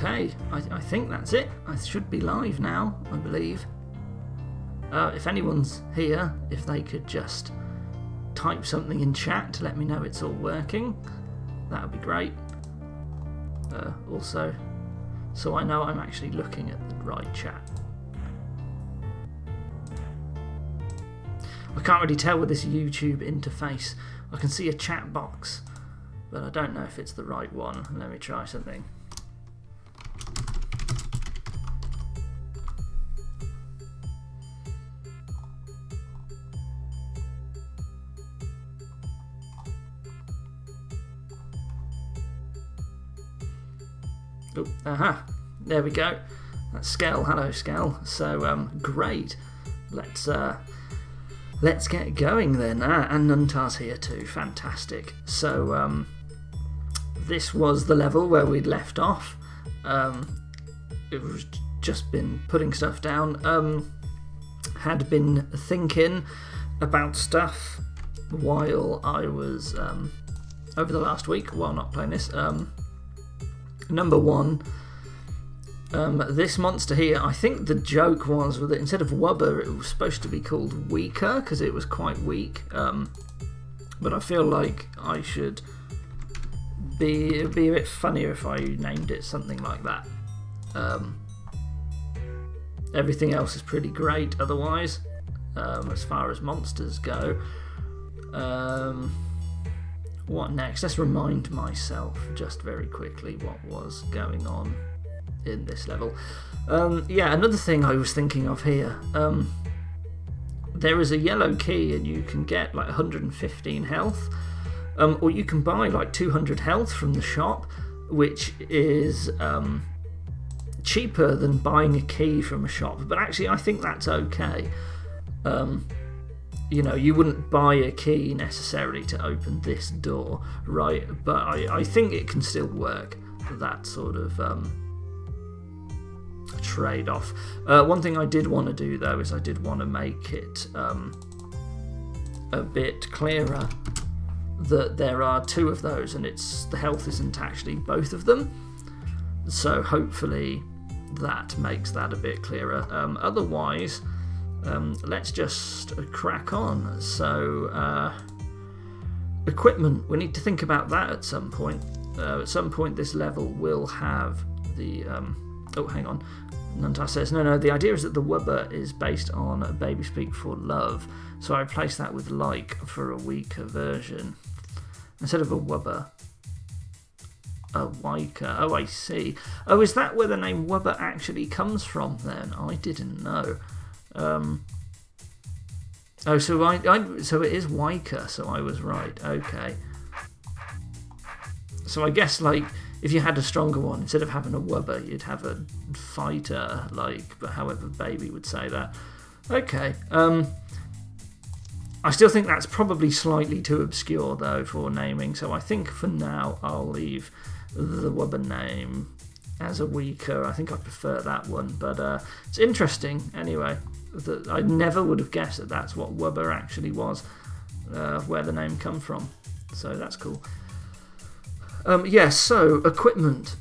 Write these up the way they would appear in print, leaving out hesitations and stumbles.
Okay, I think that's it. I should be live now, I believe. If anyone's here, if they could just type something in chat to let me know it's all working, that would be great. Also, so I know I'm actually looking at the right chat. I can't really tell with this YouTube interface. I can see a chat box, but I don't know if it's the right one. Let me try something. Oh, aha, there we go. That's Skell. Hello, Skell. So, great. Let's get going then. And Nuntar's here too. Fantastic. So, this was the level where we'd left off. It was just been putting stuff down. Had been thinking about stuff while I was over the last week while not playing this. Number one, this monster here, I think the joke was that instead of Wubber, it was supposed to be called Weaker because it was quite weak. But I feel like I should it'd be a bit funnier if I named it something like that. Everything else is pretty great otherwise, as far as monsters go. What next? Let's remind myself just very quickly what was going on in this level. Yeah, another thing I was thinking of here. There is a yellow key and you can get like 115 health, or you can buy like 200 health from the shop, which is cheaper than buying a key from a shop. But actually I think that's okay. You know, you wouldn't buy a key necessarily to open this door, right? But I think it can still work, that sort of trade-off. One thing I did want to do, though, is I did want to make it a bit clearer that there are two of those, and the health isn't actually both of them. So hopefully that makes that a bit clearer. Otherwise... let's just crack on. So, equipment, we need to think about that at some point. At some point this level will have the... oh, hang on. Nuntar says, no, the idea is that the Wubber is based on Baby Speak for Love, so I replace that with like for a weaker version. Instead of a Wubber, a Wiker. Oh, I see. Oh, is that where the name Wubber actually comes from then? I didn't know. Oh, so it is Wiker, so I was right. Okay. So I guess, like, if you had a stronger one, instead of having a Wubber, you'd have a fighter, like, but however Baby would say that. Okay. I still think that's probably slightly too obscure, though, for naming, so I think for now I'll leave the Wubber name as a Weaker. I think I prefer that one, but it's interesting anyway. I never would have guessed that that's what Wubber actually was, where the name come from. So that's cool. Yes, so equipment.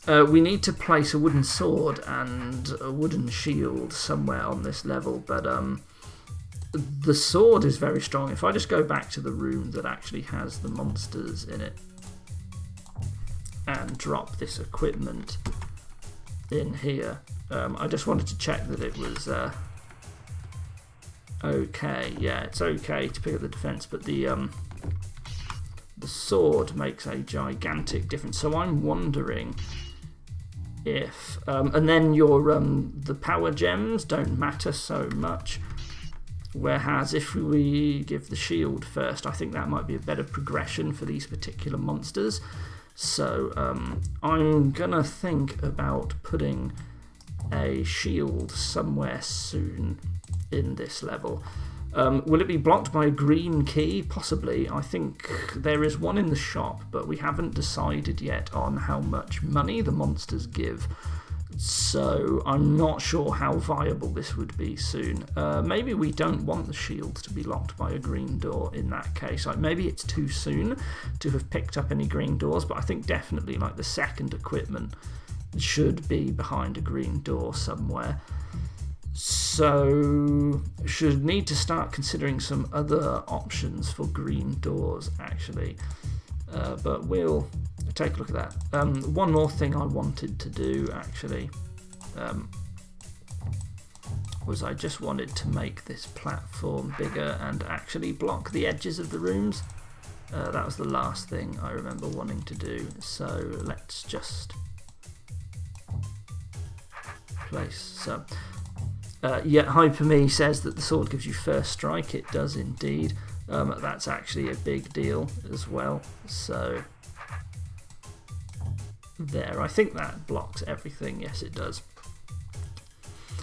We need to place a wooden sword and a wooden shield somewhere on this level, but the sword is very strong. If I just go back to the room that actually has the monsters in it and drop this equipment in here, I just wanted to check that it was okay. Yeah, it's okay to pick up the defense, but the sword makes a gigantic difference. So I'm wondering if and then your the power gems don't matter so much, whereas if we give the shield first, I think that might be a better progression for these particular monsters. So I'm gonna think about putting a shield somewhere soon in this level. Will it be blocked by a green key? Possibly. I think there is one in the shop, but we haven't decided yet on how much money the monsters give. So I'm not sure how viable this would be soon. Maybe we don't want the shield to be locked by a green door in that case. Like, maybe it's too soon to have picked up any green doors, but I think definitely like the second equipment should be behind a green door somewhere. So should need to start considering some other options for green doors actually, but we'll take a look at that. One more thing I wanted to do actually was I just wanted to make this platform bigger and actually block the edges of the rooms. That was the last thing I remember wanting to do, so let's just place some. Yeah, Hyper Me says that the sword gives you first strike. It does indeed. That's actually a big deal as well. So there, I think that blocks everything. Yes, it does.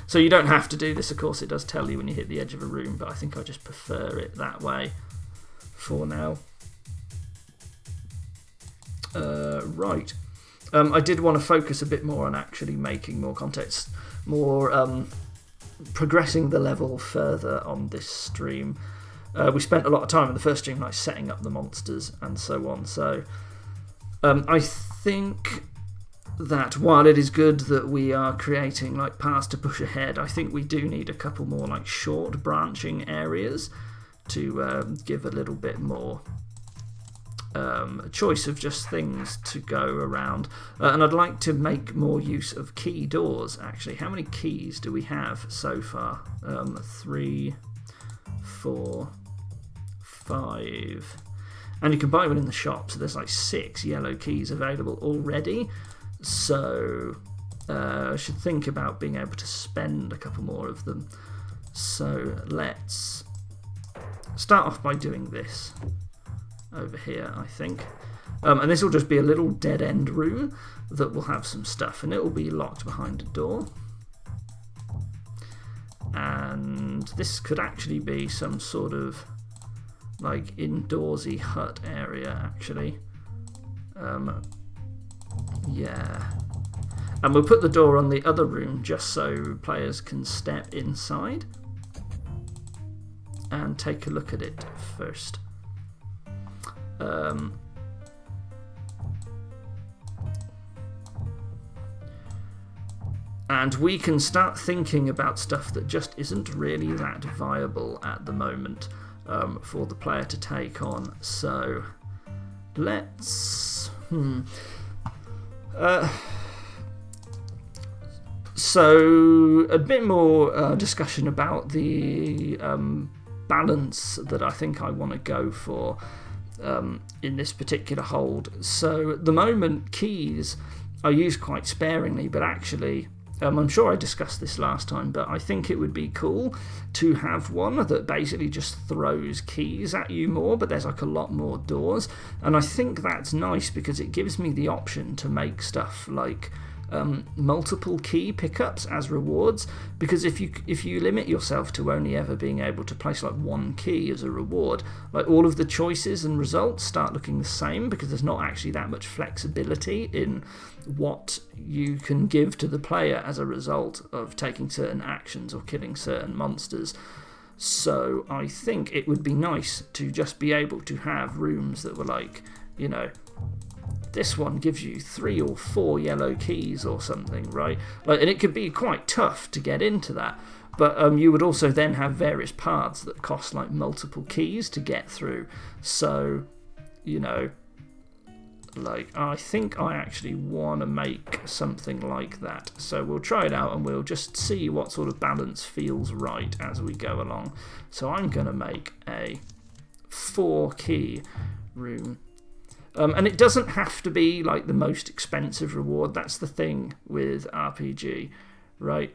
So you don't have to do this, of course. It does tell you when you hit the edge of a room, but I think I just prefer it that way for now. Right. I did want to focus a bit more on actually making more context, more progressing the level further on this stream. We spent a lot of time in the first stream like setting up the monsters and so on, so I think that while it is good that we are creating like paths to push ahead, I think we do need a couple more like short branching areas to give a little bit more choice of just things to go around, and I'd like to make more use of key doors actually. How many keys do we have so far? 3, 4, 5, and you can buy one in the shop, so there's like 6 yellow keys available already, so I should think about being able to spend a couple more of them. So let's start off by doing this over here, I think. And this will just be a little dead-end room that will have some stuff, and it will be locked behind a door. And this could actually be some sort of like indoorsy hut area, actually. Yeah. And we'll put the door on the other room just so players can step inside and take a look at it first. And we can start thinking about stuff that just isn't really that viable at the moment for the player to take on. So let's... So a bit more discussion about the balance that I think I want to go for in this particular hold. So at the moment, keys are used quite sparingly, but actually, I'm sure I discussed this last time, but I think it would be cool to have one that basically just throws keys at you more, but there's like a lot more doors, and I think that's nice because it gives me the option to make stuff like multiple key pickups as rewards, because if you limit yourself to only ever being able to place like one key as a reward, like all of the choices and results start looking the same because there's not actually that much flexibility in what you can give to the player as a result of taking certain actions or killing certain monsters. So I think it would be nice to just be able to have rooms that were like, you know, this one gives you 3 or 4 yellow keys or something, right? Like, and it could be quite tough to get into that, but you would also then have various paths that cost like multiple keys to get through. So, you know, like, I think I actually want to make something like that. So we'll try it out and we'll just see what sort of balance feels right as we go along. So I'm going to make a 4 key room. And it doesn't have to be like the most expensive reward. That's the thing with RPG, right?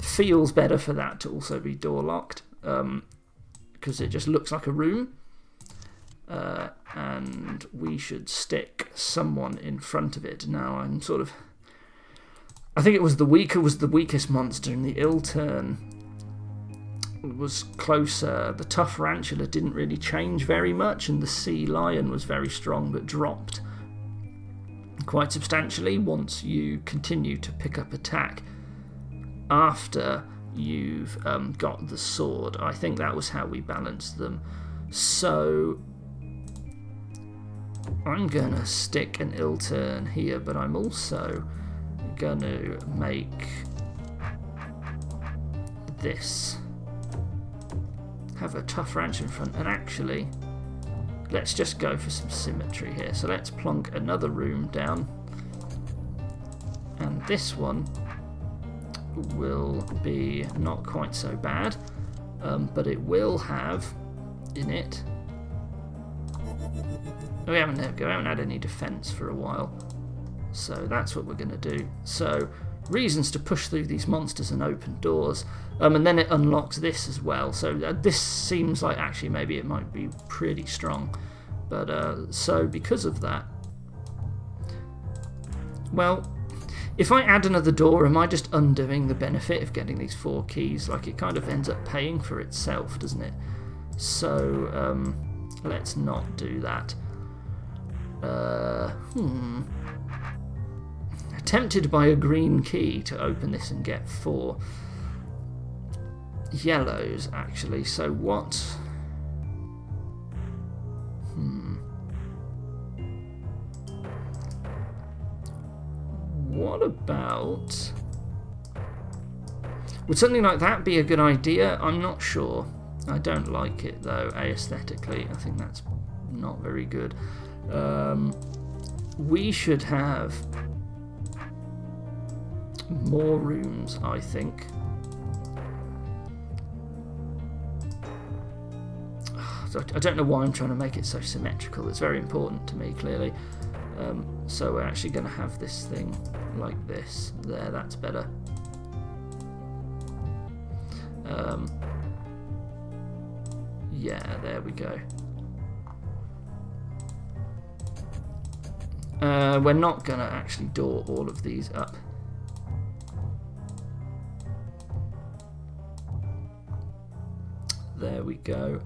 Feels better for that to also be door locked, because it just looks like a room. And we should stick someone in front of it. Now I'm sort of... I think it was the weakest monster, and the ill turn was closer. The tough Tarantula didn't really change very much, and the sea lion was very strong but dropped quite substantially once you continue to pick up attack after you've got the sword. I think that was how we balanced them. So I'm gonna stick an ill turn here, but I'm also gonna make this have a tough ranch in front, and actually let's just go for some symmetry here. So let's plonk another room down, and this one will be not quite so bad, but it will have in it, we haven't had any defense for a while, so that's what we're going to do. So reasons to push through these monsters and open doors, and then it unlocks this as well. So this seems like actually maybe it might be pretty strong, but so because of that, well, if I add another door, am I just undoing the benefit of getting these 4 keys? Like, it kind of ends up paying for itself, doesn't it? So let's not do that. Tempted by a green key to open this and get 4 yellows, actually. So what? What about... would something like that be a good idea? I'm not sure. I don't like it, though, aesthetically. I think that's not very good. We should have more rooms, I think. I don't know why I'm trying to make it so symmetrical. It's very important to me, clearly. So we're actually going to have this thing like this. There, that's better. Yeah, there we go. We're not going to actually door all of these up. There we go.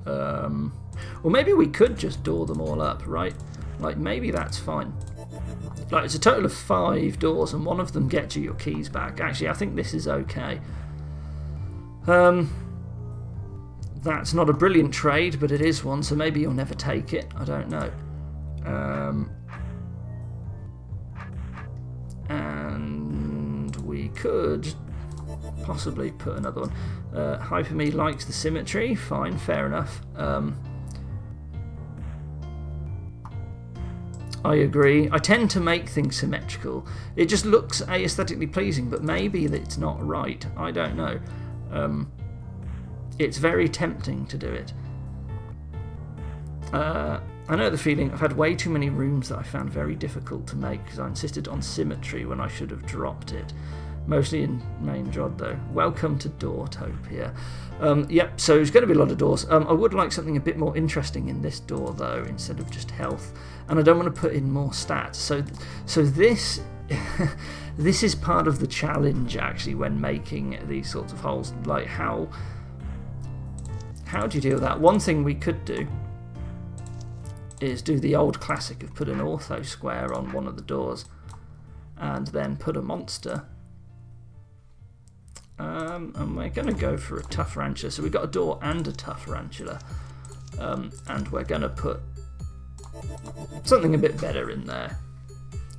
Well, maybe we could just door them all up, right? Like, maybe that's fine. Like, it's a total of 5 doors, and one of them gets you your keys back. Actually, I think this is okay. That's not a brilliant trade, but it is one, so maybe you'll never take it. I don't know. And we could possibly put another one. Hyperme likes the symmetry. Fine, fair enough. I agree. I tend to make things symmetrical. It just looks aesthetically pleasing, but maybe it's not right. I don't know. It's very tempting to do it. I know the feeling. I've had way too many rooms that I found very difficult to make because I insisted on symmetry when I should have dropped it. Mostly in main DROD, though. Welcome to Doortopia. Yep, so there's going to be a lot of doors. I would like something a bit more interesting in this door, though, instead of just health. And I don't want to put in more stats. So this this is part of the challenge, actually, when making these sorts of holes. Like, how do you deal with that? One thing we could do is do the old classic of put an ortho square on one of the doors and then put a monster. And we're going to go for a tough rancher. So we've got a door and a tough rancher. And we're going to put something a bit better in there.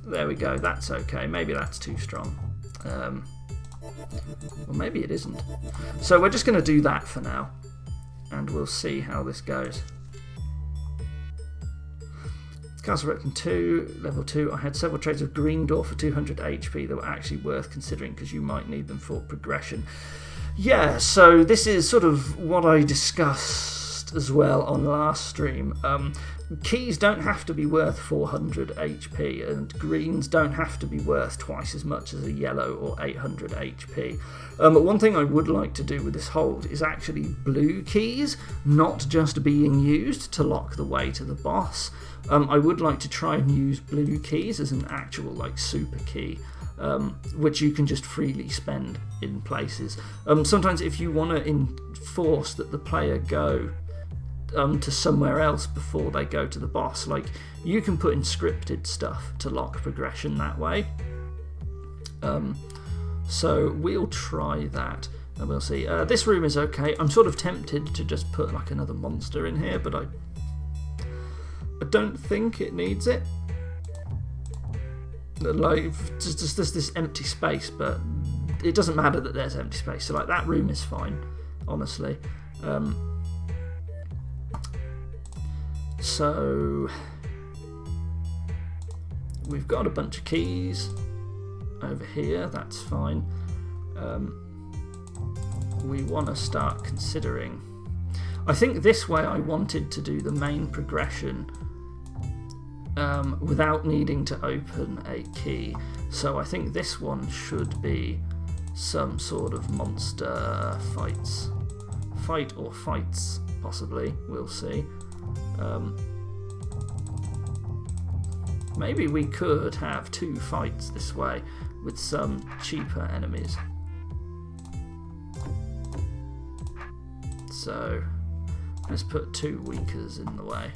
There we go. That's okay. Maybe that's too strong. Well, maybe it isn't. So we're just going to do that for now. And we'll see how this goes. Castle Repton 2, level 2. I had several trades of green door for 200 HP that were actually worth considering because you might need them for progression. Yeah, so this is sort of what I discussed as well on last stream. Keys don't have to be worth 400 HP, and greens don't have to be worth twice as much as a yellow or 800 HP. But one thing I would like to do with this hold is actually blue keys not just being used to lock the way to the boss. I would like to try and use blue keys as an actual super key, which you can just freely spend in places. Sometimes if you want to enforce that the player go to somewhere else before they go to the boss, you can put in scripted stuff to lock progression that way. So we'll try that and we'll see. This room is okay. I'm sort of tempted to just put another monster in here, but I don't think it needs it. Like, just there's this empty space, but it doesn't matter that there's empty space. So like that room is fine, honestly. So we've got a bunch of keys over here. That's fine. We want to start considering. I think this way I wanted to do the main progression without needing to open a key. So I think this one should be some sort of monster fight or fights, possibly. We'll see. Maybe we could have 2 fights this way with some cheaper enemies. So let's put 2 weakers in the way.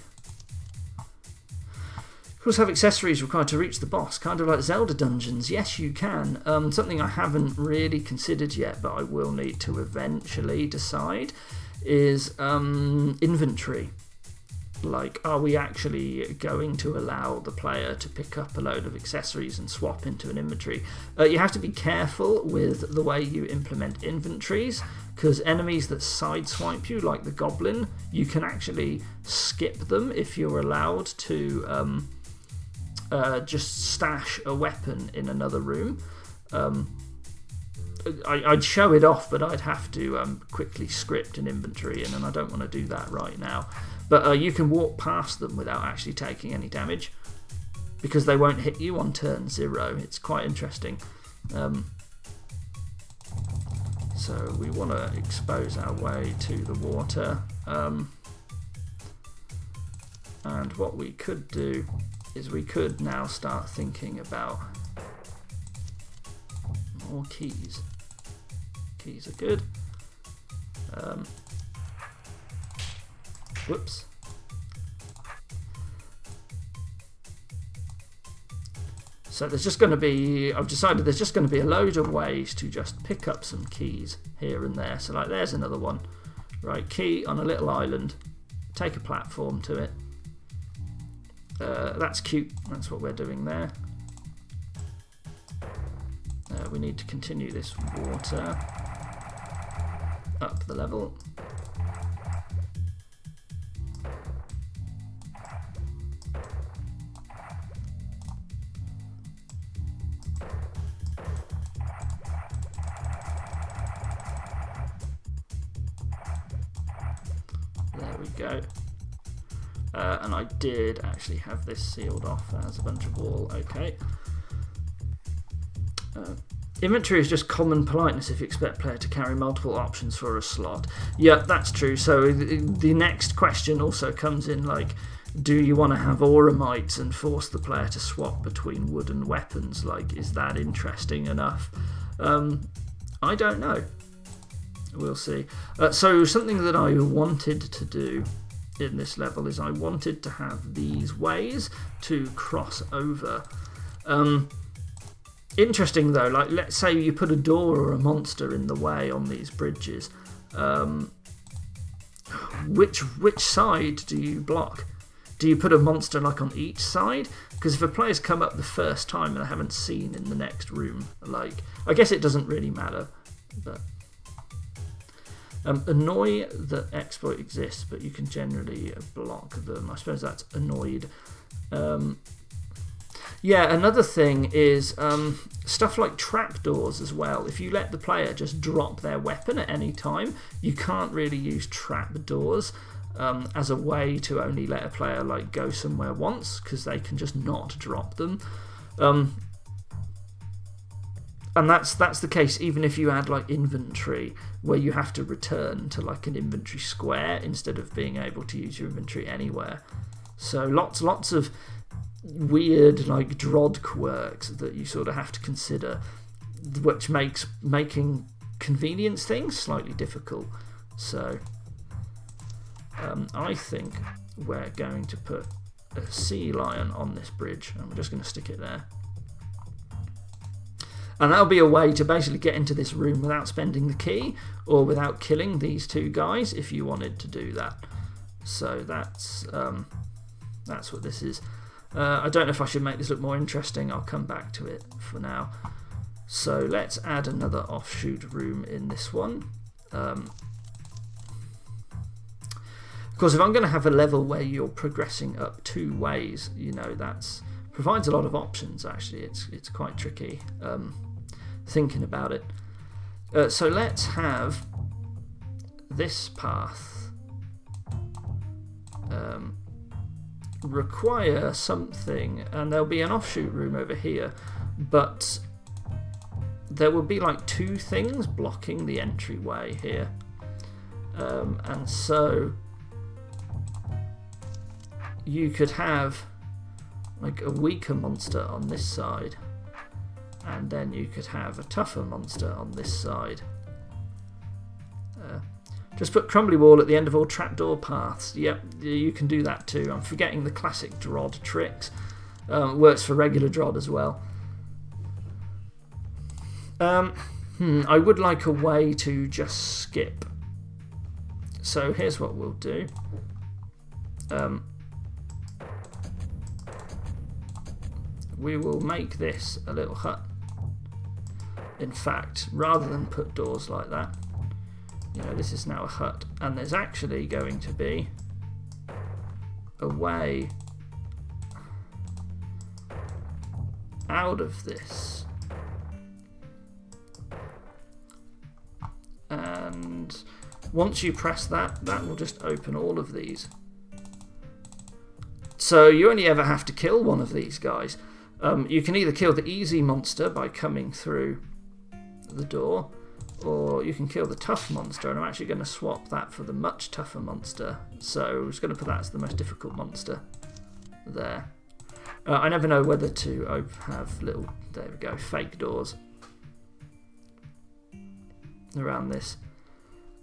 Of course, have accessories required to reach the boss, kind of like Zelda dungeons. Yes, you can. Something I haven't really considered yet, but I will need to eventually decide, is inventory. Like, are we actually going to allow the player to pick up a load of accessories and swap into an inventory? You have to be careful with the way you implement inventories, because enemies that sideswipe you, like the goblin, you can actually skip them if you're allowed to just stash a weapon in another room. I'd show it off, but I'd have to quickly script an inventory in, and I don't want to do that right now. But you can walk past them without actually taking any damage, because they won't hit you on turn 0. It's quite interesting. So we want to expose our way to the water. And what we could do is we could now start thinking about more keys. Keys are good. Whoops. So there's just going to be, I've decided there's just going to be a load of ways to just pick up some keys here and there. So like there's another one. Right, key on a little island. Take a platform to it. That's cute. That's what we're doing there. We need to continue this water up the level. There we go. And I did actually have this sealed off as a bunch of wall. Okay. Inventory is just common politeness if you expect a player to carry multiple options for a slot. Yeah, that's true. So the next question also comes in, like, do you want to have auramites and force the player to swap between wooden weapons? Like, is that interesting enough? I don't know. We'll see. So something that I wanted to do in this level is I wanted to have these ways to cross over. Interesting though, like let's say you put a door or a monster in the way on these bridges. Which side do you block? Do you put a monster like on each side? Because if a player's come up the first time and they haven't seen in the next room, like I guess it doesn't really matter. But annoy that exploit exists, but you can generally block them. I suppose that's annoyed. Yeah, another thing is stuff like trapdoors as well. If you let the player just drop their weapon at any time, you can't really use trapdoors as a way to only let a player like go somewhere once, because they can just not drop them. And that's the case even if you add like inventory, where you have to return to like an inventory square instead of being able to use your inventory anywhere. So lots of weird like DROD quirks that you sort of have to consider, which makes making convenience things slightly difficult. So I think we're going to put a sea lion on this bridge, and we're just going to stick it there. And that'll be a way to basically get into this room without spending the key, or without killing these 2 guys if you wanted to do that. So that's That's what this is. I don't know if I should make this look more interesting. I'll come back to it for now. So let's add another offshoot room in this one. Of course, if I'm going to have a level where you're progressing up 2 ways, you know, that's provides a lot of options. Actually, it's quite tricky thinking about it. So let's have this path require something, and there'll be an offshoot room over here, but there will be like 2 things blocking the entryway here, and so you could have like a weaker monster on this side, and then you could have a tougher monster on this side. Just put crumbly wall at the end of all trapdoor paths. Yep, you can do that too. I'm forgetting the classic DROD tricks. Works for regular DROD as well. I would like a way to just skip. So here's what we'll do. We will make this a little hut. In fact, rather than put doors like that, you know, this is now a hut, and there's actually going to be a way out of this, and once you press that, that will just open all of these. So you only ever have to kill one of these guys. You can either kill the easy monster by coming through the door, or you can kill the tough monster, and I'm actually going to swap that for the much tougher monster. So I'm just going to put that as the most difficult monster there. I never know whether to have little, there we go, fake doors around this.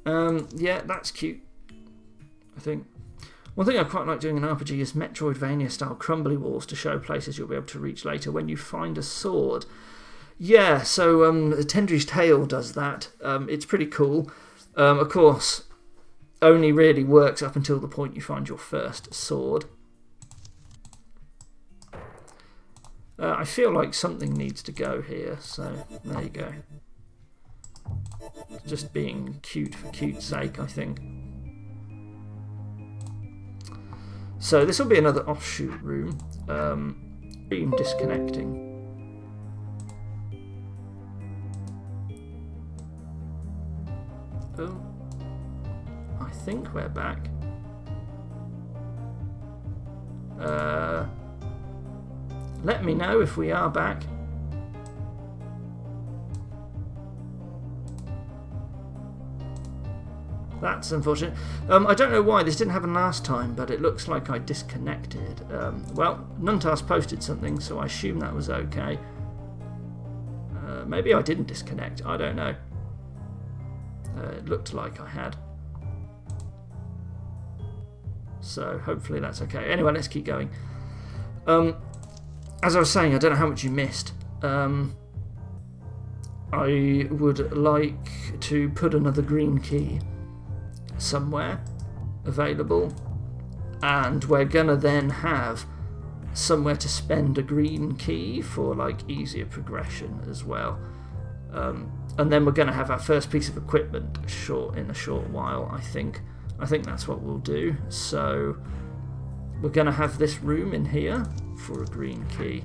Yeah, that's cute, I think. One thing I quite like doing in RPG is Metroidvania style crumbly walls to show places you'll be able to reach later when you find a sword. Yeah, so Tendry's Tale does that. It's pretty cool. Of course, only really works up until the point you find your first sword. I feel like something needs to go here, so there you go. Just being cute for cute's sake, I think. So this will be another offshoot room. Beam disconnecting. Oh, I think we're back. Let me know if we are back. That's unfortunate. I don't know why this didn't happen last time, but it looks like I disconnected. Well, Nuntas posted something, so I assume that was okay. Maybe I didn't disconnect. I don't know. It looked like I had. So hopefully that's okay. Anyway, let's keep going. As I was saying, I don't know how much you missed. I would like to put another green key somewhere available, and we're gonna then have somewhere to spend a green key for like easier progression as well. And then we're going to have our first piece of equipment in a short while, I think. I think that's what we'll do. So we're going to have this room in here for a green key.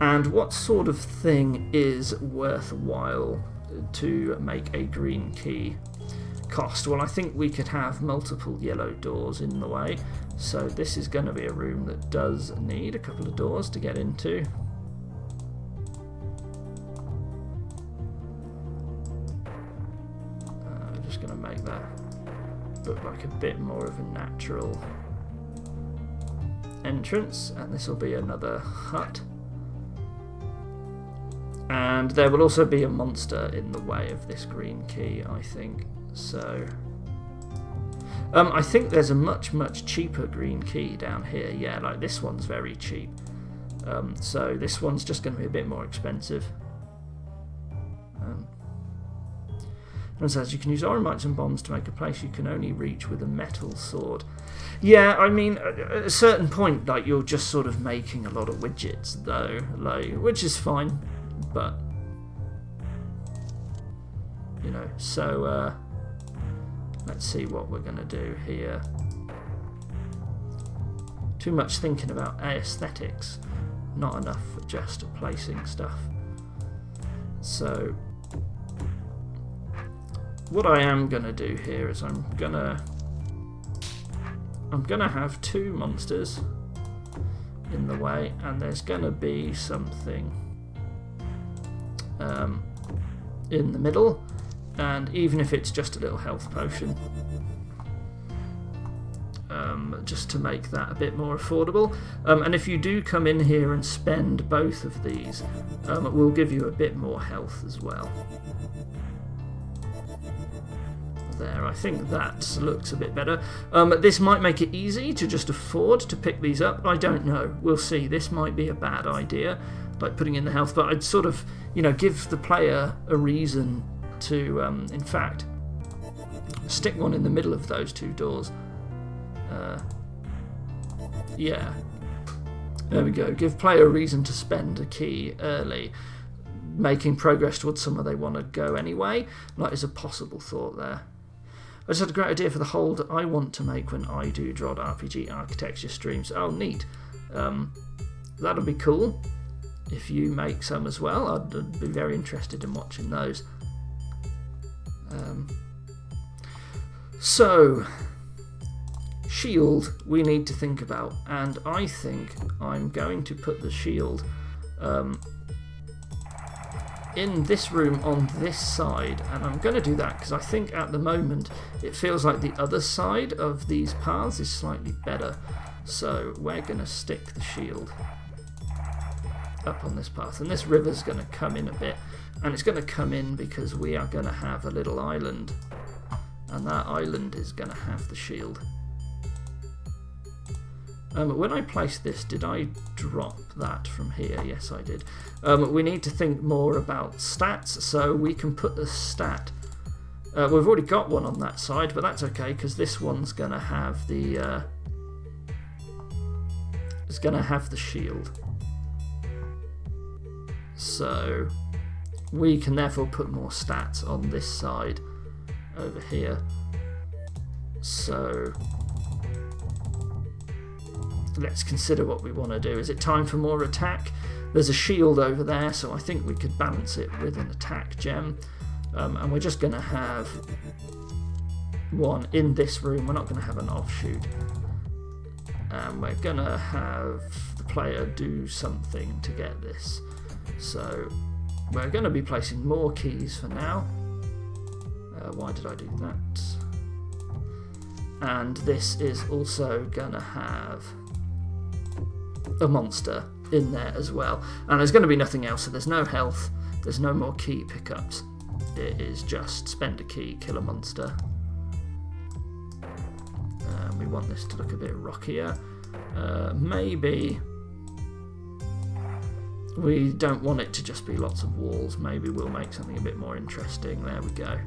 And what sort of thing is worthwhile to make a green key cost? Well, I think we could have multiple yellow doors in the way. So this is going to be a room that does need a couple of doors to get into. Just going to make that look like a bit more of a natural entrance, and this will be another hut. And there will also be a monster in the way of this green key, I think. So I think there's a much cheaper green key down here. Yeah, like this one's very cheap. So this one's just going to be a bit more expensive. And says you can use oramites and bombs to make a place you can only reach with a metal sword. Yeah, I mean, at a certain point, like, you're just sort of making a lot of widgets, though, like, which is fine, but, you know, so, let's see what we're going to do here. Too much thinking about aesthetics, not enough for just placing stuff. So, what I am going to do here is I'm gonna have two monsters in the way, and there's going to be something in the middle, and even if it's just a little health potion, just to make that a bit more affordable. And if you do come in here and spend both of these, it will give you a bit more health as well. There, I think that looks a bit better. This might make it easy to just afford to pick these up. I don't know. We'll see. This might be a bad idea, like putting in the health, but I'd sort of, you know, give the player a reason to, in fact, stick one in the middle of those two doors. Yeah. There we go. Give player a reason to spend a key early, making progress towards somewhere they want to go anyway. That is a possible thought there. I just had a great idea for the hold I want to make when I do DROD RPG architecture streams. Oh, neat. That'll be cool if you make some as well. I'd be very interested in watching those. So, shield we need to think about, and I think I'm going to put the shield in this room on this side, and I'm going to do that because I think at the moment it feels like the other side of these paths is slightly better, so we're going to stick the shield up on this path, and this river's going to come in a bit, and it's going to come in because we are going to have a little island, and that island is going to have the shield. When I placed this, did I drop that from here? Yes, I did. We need to think more about stats, so we can put the stat. We've already got one on that side, but that's okay because this one's going to have the. It's going to have the shield. So we can therefore put more stats on this side over here. So let's consider what we want to do. Is it time for more attack? There's a shield over there, so I think we could balance it with an attack gem. And we're just going to have one in this room. We're not going to have an offshoot. And we're going to have the player do something to get this. So we're going to be placing more keys for now. Why did I do that? And this is also going to have a monster in there as well, and there's going to be nothing else, so there's no health, there's no more key pickups, it is just spend a key, kill a monster. We want this to look a bit rockier. Maybe we don't want it to just be lots of walls, maybe we'll make something a bit more interesting. There we go.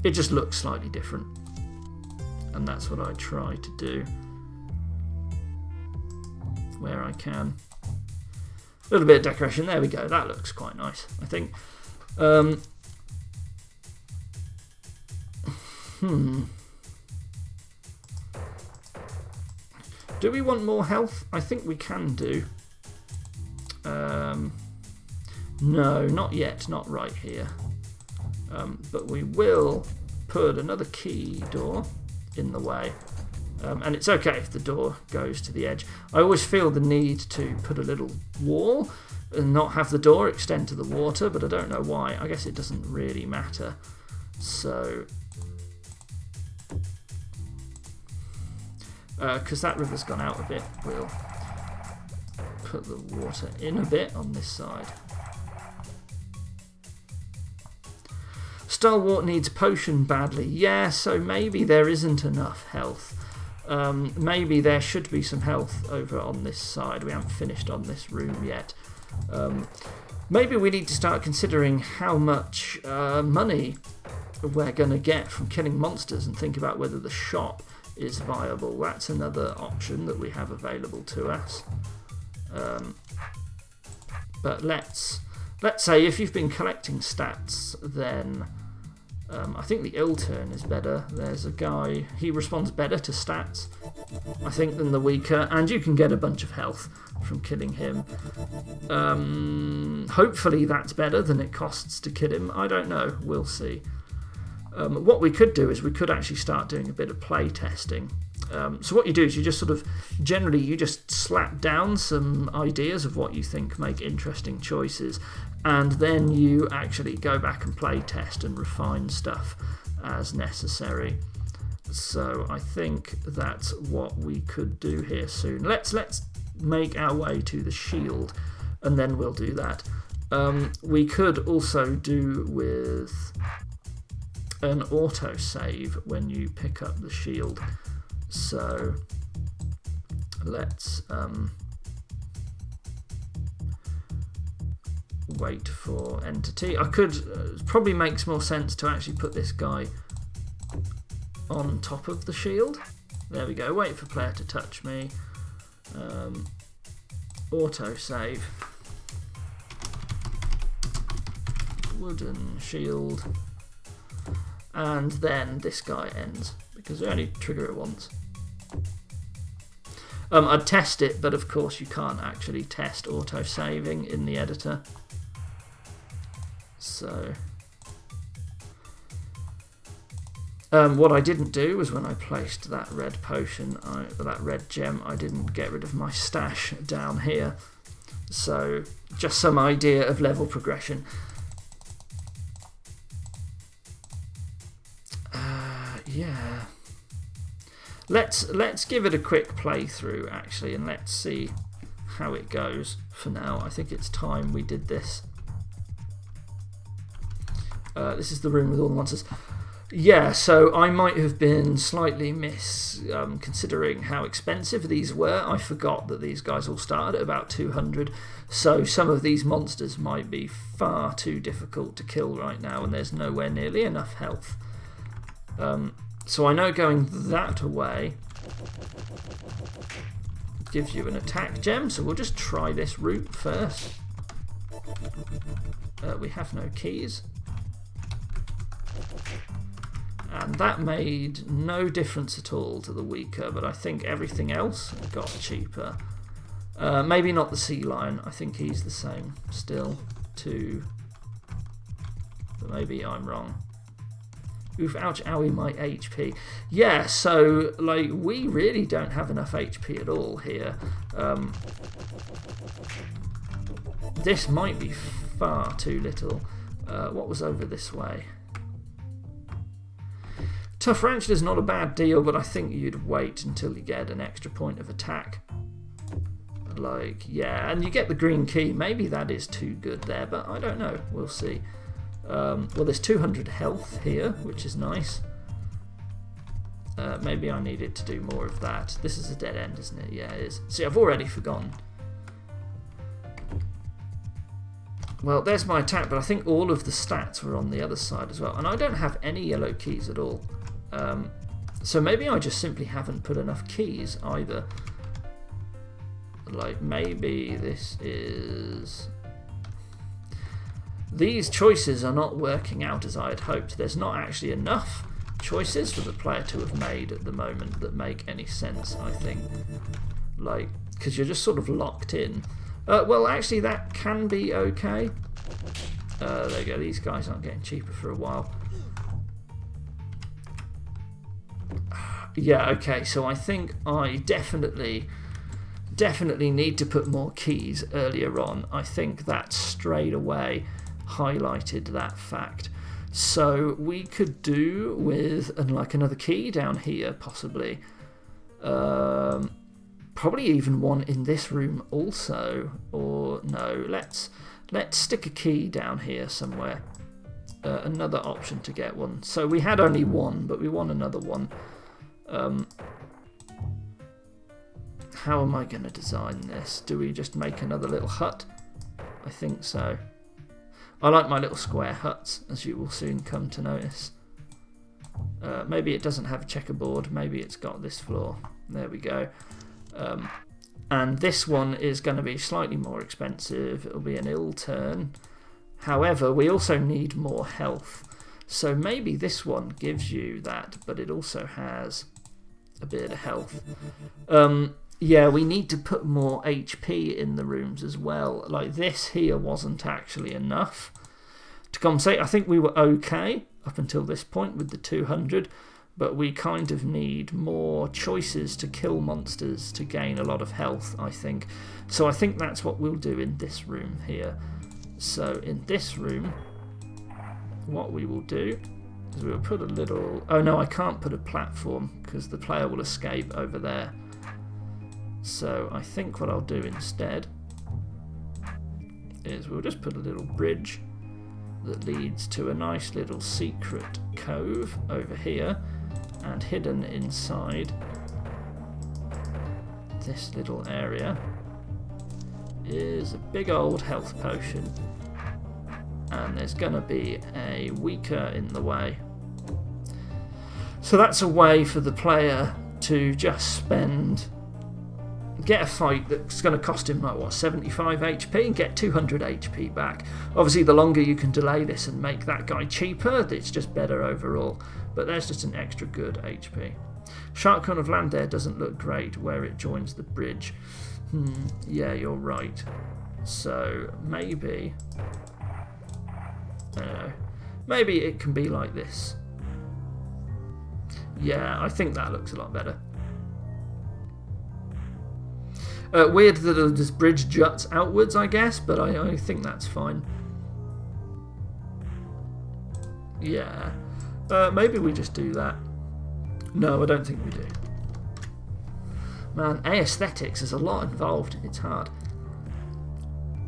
It just looks slightly different, and that's what I try to do where I can. A little bit of decoration, there we go, that looks quite nice, I think. Do we want more health? I think we can do. No, not yet, not right here. But we will put another key door in the way. And it's okay if the door goes to the edge. I always feel the need to put a little wall and not have the door extend to the water, but I don't know why. I guess it doesn't really matter. So, because that river's gone out a bit, we'll put the water in a bit on this side. Stalwart needs potion badly. Yeah, so maybe there isn't enough health. Maybe there should be some health over on this side. We haven't finished on this room yet. Maybe we need to start considering how much money we're going to get from killing monsters and think about whether the shop is viable. That's another option that we have available to us. But let's say if you've been collecting stats, then I think the ill turn is better. There's a guy, he responds better to stats, I think, than the weaker, and you can get a bunch of health from killing him. Hopefully that's better than it costs to kill him. I don't know, we'll see. What we could do is we could actually start doing a bit of play testing. So what you do is you just sort of, generally you just slap down some ideas of what you think make interesting choices, and then you actually go back and play test and refine stuff as necessary. So I think that's what we could do here soon. Let's make our way to the shield, and then we'll do that. We could also do with an autosave when you pick up the shield. So let's wait for entity. I could probably makes more sense to actually put this guy on top of the shield. There we go. Wait for player to touch me. Autosave. Wooden shield. And then this guy ends, because we only trigger it once. I'd test it, but of course you can't actually test auto-saving in the editor. So what I didn't do was when I placed that red potion, that red gem, I didn't get rid of my stash down here. So just some idea of level progression. Yeah, let's give it a quick playthrough actually, and let's see how it goes. For now, I think it's time we did this. This is the room with all the monsters. Yeah, so I might have been slightly considering how expensive these were. I forgot that these guys all started at about 200, so some of these monsters might be far too difficult to kill right now, and there's nowhere nearly enough health. So I know going that way gives you an attack gem, so we'll just try this route first. We have no keys. And that made no difference at all to the weaker, but I think everything else got cheaper. Maybe not the sea lion, I think he's the same still, too. But maybe I'm wrong. Oof, ouch, owie, my HP. Yeah, so, like, we really don't have enough HP at all here. This might be far too little. What was over this way? Tough Ranchler's not a bad deal, but I think you'd wait until you get an extra point of attack. Like, yeah, and you get the green key. Maybe that is too good there, but I don't know. We'll see. Well, there's 200 health here, which is nice. Maybe I needed to do more of that. This is a dead end, isn't it? Yeah, it is. See, I've already forgotten. Well, there's my attack, but I think all of the stats were on the other side as well. And I don't have any yellow keys at all. So maybe I just simply haven't put enough keys either. Like, maybe this is... These choices are not working out as I had hoped. There's not actually enough choices for the player to have made at the moment that make any sense, I think. Like, because you're just sort of locked in. Well, actually, that can be okay. There you go. These guys aren't getting cheaper for a while. Yeah, okay. So I think I definitely need to put more keys earlier on. I think that straight away highlighted that fact. So we could do with like another key down here, possibly. Probably even one in this room also, or no, let's stick a key down here somewhere. Another option to get one. So we had only one, but we want another one. How am I going to design this? Do we just make another little hut? I think so. I like my little square huts, as you will soon come to notice. Maybe it doesn't have a checkerboard, maybe it's got this floor. There we go. And this one is going to be slightly more expensive. It'll be an ill turn. However, we also need more health. So maybe this one gives you that, but it also has a bit of health. Yeah, we need to put more HP in the rooms as well. Like this here wasn't actually enough to compensate. I think we were okay up until this point with the 200, but we kind of need more choices to kill monsters to gain a lot of health, I think. So I think that's what we'll do in this room here. So in this room, what we will do is we'll put a little... Oh no, I can't put a platform because the player will escape over there. So I think what I'll do instead is we'll just put a little bridge that leads to a nice little secret cove over here, and hidden inside this little area is a big old health potion, and there's going to be a weaker in the way. So that's a way for the player to just get a fight that's going to cost him like what, 75 HP and get 200 HP back. Obviously the longer you can delay this and make that guy cheaper, it's just better overall, but there's just an extra good HP. Shark of land there doesn't look great where it joins the bridge. Yeah, you're right. So maybe, I don't know, maybe it can be like this. Yeah, I think that looks a lot better. Weird that this bridge juts outwards, I guess, but I think that's fine. Yeah. Maybe we just do that. No, I don't think we do. Man, aesthetics, there's a lot involved. It's hard.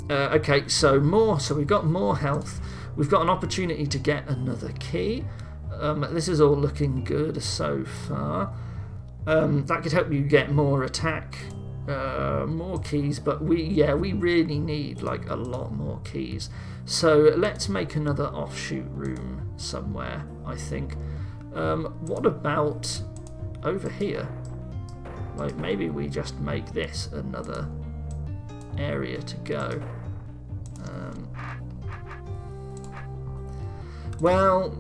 Okay, so we've got more health. We've got an opportunity to get another key. This is all looking good so far. That could help you get more attack. More keys, but we really need like a lot more keys. So let's make another offshoot room somewhere, I think. What about over here? Like maybe we just make this another area to go. Well,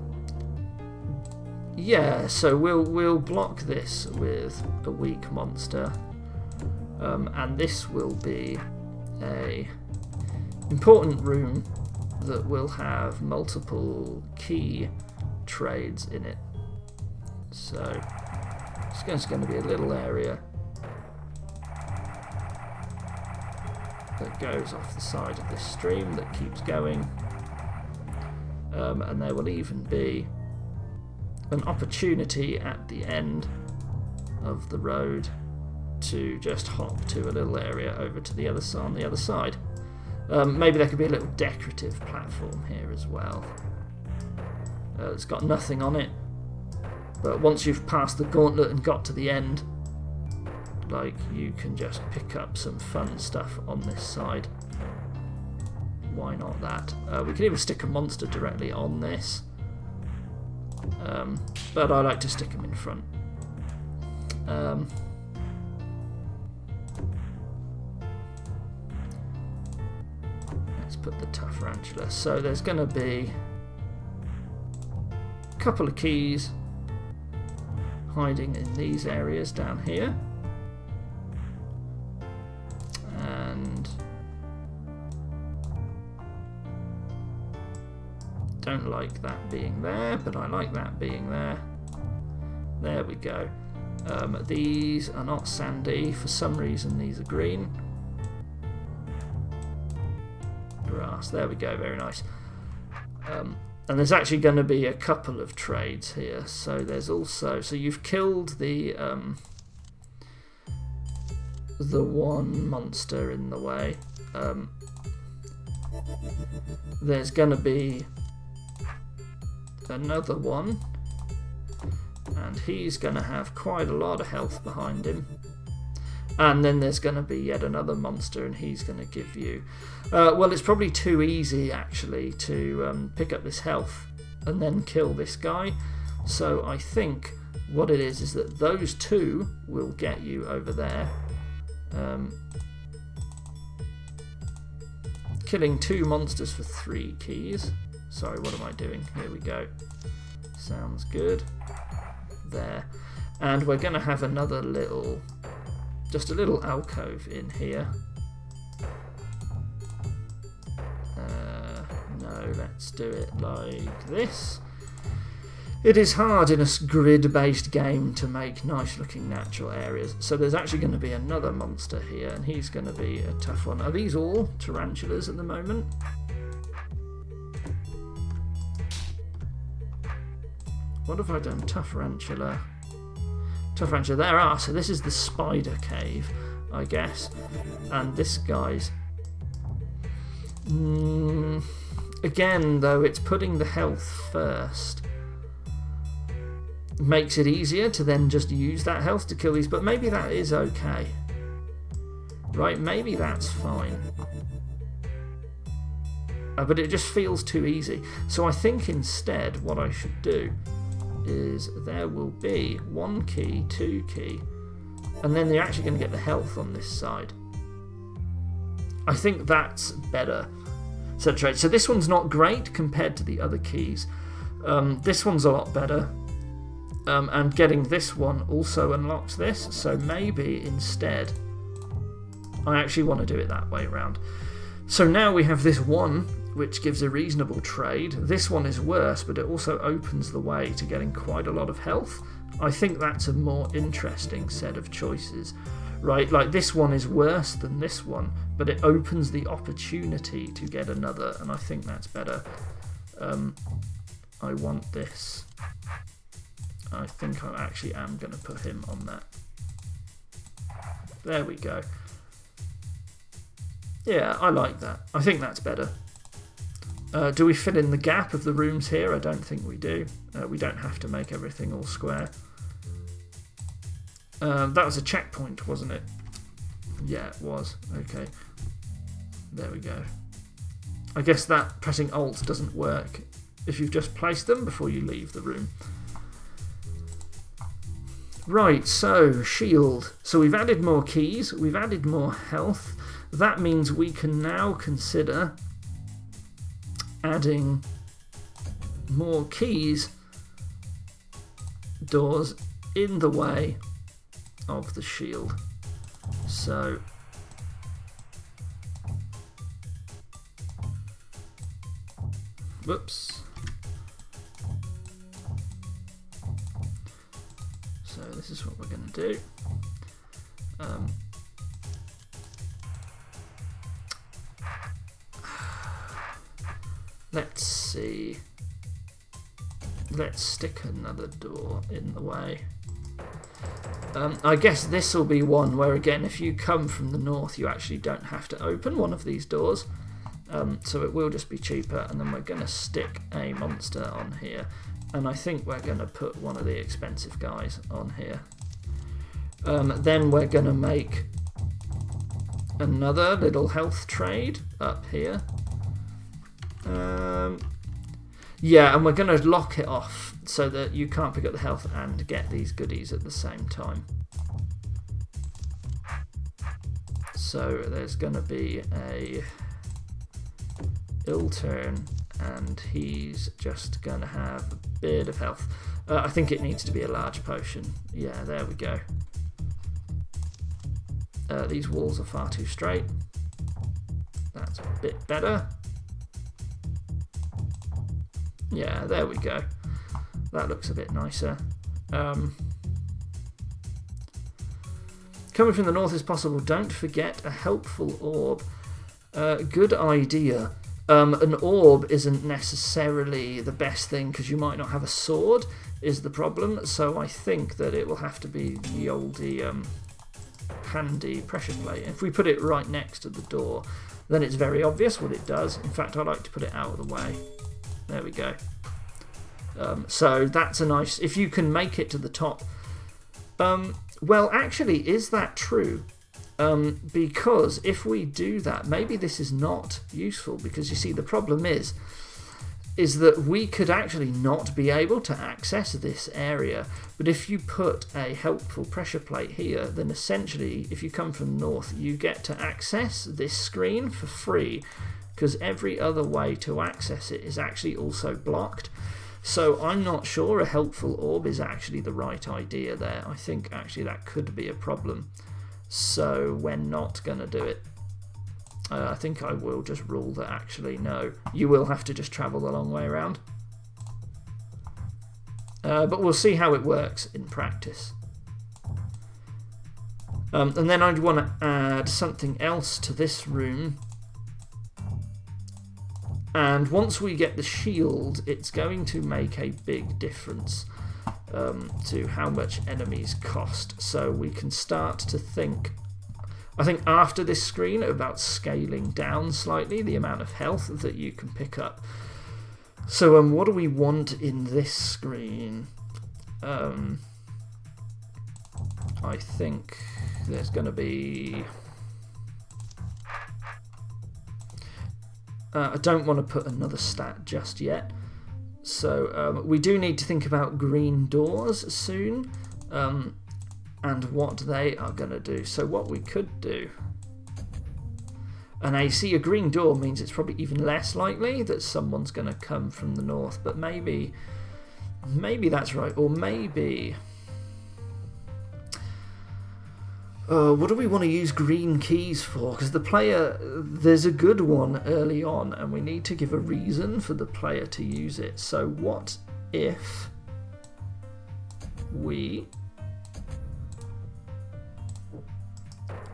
yeah, so we'll block this with a weak monster. And this will be a important room that will have multiple key trades in it. So it's just going to be a little area that goes off the side of this stream that keeps going. And there will even be an opportunity at the end of the road to just hop to a little area over to the other side, on the other side. Maybe there could be a little decorative platform here as well. It's got nothing on it, but once you've passed the gauntlet and got to the end, like, you can just pick up some fun stuff on this side. Why not that? We could even stick a monster directly on this, but I like to stick them in front. Put the tough tarantula. So there's going to be a couple of keys hiding in these areas down here, and don't like that being there, but I like that being there. There we go. These are not sandy. For some reason these are green. Grass. There we go, very nice. And there's actually going to be a couple of trades here. So there's also, so you've killed the one monster in the way. There's going to be another one, and he's going to have quite a lot of health behind him. And then there's going to be yet another monster, and he's going to give you... well, it's probably too easy, actually, to pick up this health and then kill this guy. So I think what it is that those two will get you over there. Killing 2 monsters for 3 keys. Sorry, what am I doing? Here we go. Sounds good. There. And we're going to have another little... just a little alcove in here. No, let's do it like this. It is hard in a grid-based game to make nice-looking natural areas. So there's actually going to be another monster here, and he's going to be a tough one. Are these all tarantulas at the moment? What have I done? Tarantula. Tarantula. There are. So this is the spider cave, I guess. And this guy's... again, though, it's putting the health first. Makes it easier to then just use that health to kill these, but maybe that is okay. Right, maybe that's fine. But it just feels too easy. So I think instead what I should do is there will be 1 key, 2 key, and then you're actually going to get the health on this side. I think that's better. So this one's not great compared to the other keys. This one's a lot better. And getting this one also unlocks this, so maybe instead I actually want to do it that way around. So now we have this one, which gives a reasonable trade. This one is worse, but it also opens the way to getting quite a lot of health. I think that's a more interesting set of choices, right? Like this one is worse than this one, but it opens the opportunity to get another, and I think that's better. I want this. I think I actually am going to put him on that. There we go. Yeah, I like that. I think that's better. Do we fill in the gap of the rooms here? I don't think we do. We don't have to make everything all square. That was a checkpoint, wasn't it? Yeah, it was. Okay. There we go. I guess that pressing Alt doesn't work if you've just placed them before you leave the room. Right, so shield. So we've added more keys, we've added more health. That means we can now consider adding more keys, doors in the way of the shield. So whoops. So this is what we're going to do. Let's see. Let's stick another door in the way. I guess this will be one where, again, if you come from the north, you actually don't have to open one of these doors. So it will just be cheaper, and then we're going to stick a monster on here. And I think we're going to put one of the expensive guys on here. Then we're going to make another little health trade up here. Yeah, and we're going to lock it off so that you can't pick up the health and get these goodies at the same time. So there's going to be a ill turn, and he's just going to have a bit of health. I think it needs to be a large potion. Yeah, there we go. These walls are far too straight. That's a bit better. Yeah, there we go. That looks a bit nicer. Coming from the north is possible. Don't forget a helpful orb. Good idea. An orb isn't necessarily the best thing because you might not have a sword, is the problem. So I think that it will have to be the oldie handy pressure plate. If we put it right next to the door, then it's very obvious what it does. In fact, I like to put it out of the way. There we go. So that's a nice... If you can make it to the top... well, actually, is that true? Because if we do that, maybe this is not useful, because you see the problem is that we could actually not be able to access this area. But if you put a helpful pressure plate here, then essentially if you come from the north, you get to access this screen for free, because every other way to access it is actually also blocked. So I'm not sure a helpful orb is actually the right idea there. I think actually that could be a problem. So we're not going to do it. I think I will just rule that actually no, you will have to just travel the long way around. But we'll see how it works in practice. And then I'd want to add something else to this room. And once we get the shield, it's going to make a big difference to how much enemies cost. So we can start to think, I think after this screen, about scaling down slightly the amount of health that you can pick up. So what do we want in this screen? I think there's going to be... I don't want to put another stat just yet. So we do need to think about green doors soon. And what they are going to do. So what we could do, and I see a green door means it's probably even less likely that someone's going to come from the north, but maybe that's right, or maybe what do we want to use green keys for? Because the player, there's a good one early on and we need to give a reason for the player to use it. So what if we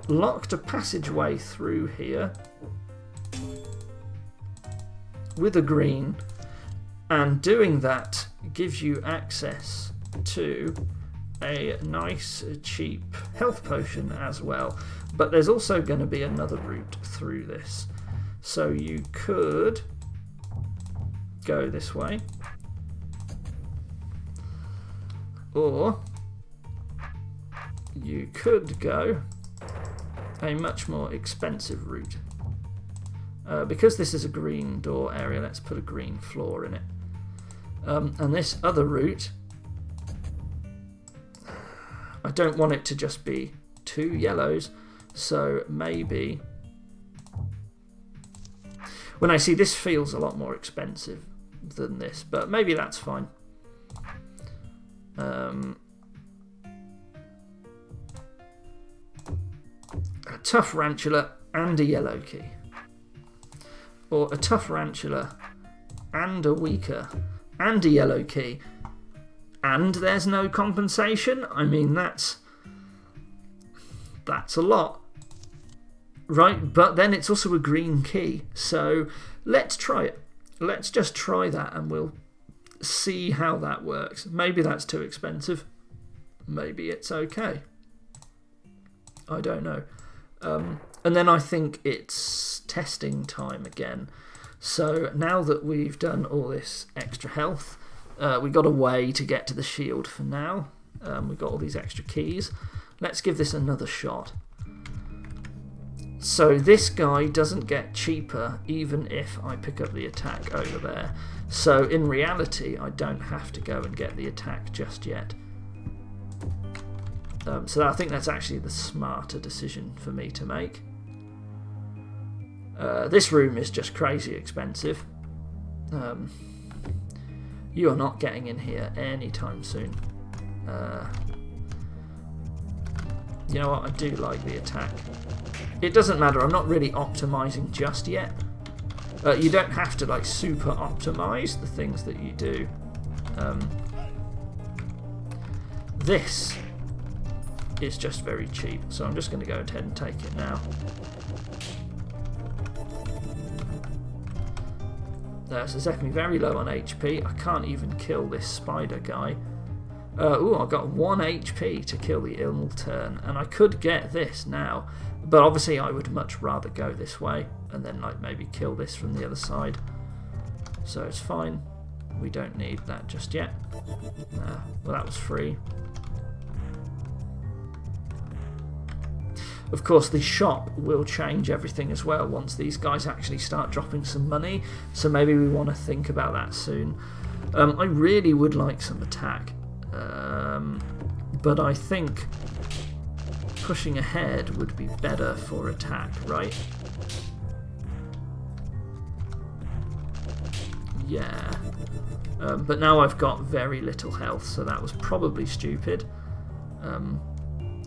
locked a passageway through here with a green, and doing that gives you access to a nice cheap health potion as well. But there's also going to be another route through this, so you could go this way, or you could go a much more expensive route. Because this is a green door area, let's put a green floor in it. And this other route, I don't want it to just be 2 yellows, so maybe... When I see this feels a lot more expensive than this, but maybe that's fine. A tough Rantula and a yellow key, or a tough Rantula and a weaker and a yellow key, and there's no compensation. I mean, that's a lot, right? But then it's also a green key, so let's try it. Let's just try that and we'll see how that works. Maybe that's too expensive, maybe it's okay, I don't know. And then I think it's testing time again. So now that we've done all this extra health, we got a way to get to the shield for now. We've got all these extra keys. Let's give this another shot. So this guy doesn't get cheaper even if I pick up the attack over there. So in reality, I don't have to go and get the attack just yet. So I think that's actually the smarter decision for me to make. This room is just crazy expensive. You are not getting in here anytime soon. You know what, I do like the attack. It doesn't matter, I'm not really optimizing just yet. You don't have to like super optimize the things that you do. This is just very cheap, so I'm just going to go ahead and take it now. So it's left me very low on HP. I can't even kill this spider guy. Ooh, I got 1 HP to kill the ill turn, and I could get this now, but obviously I would much rather go this way and then like maybe kill this from the other side. So it's fine. We don't need that just yet. Well, that was free. Of course, the shop will change everything as well once these guys actually start dropping some money, so maybe we want to think about that soon. I really would like some attack, but I think pushing ahead would be better for attack, right? Yeah. But now I've got very little health, so that was probably stupid.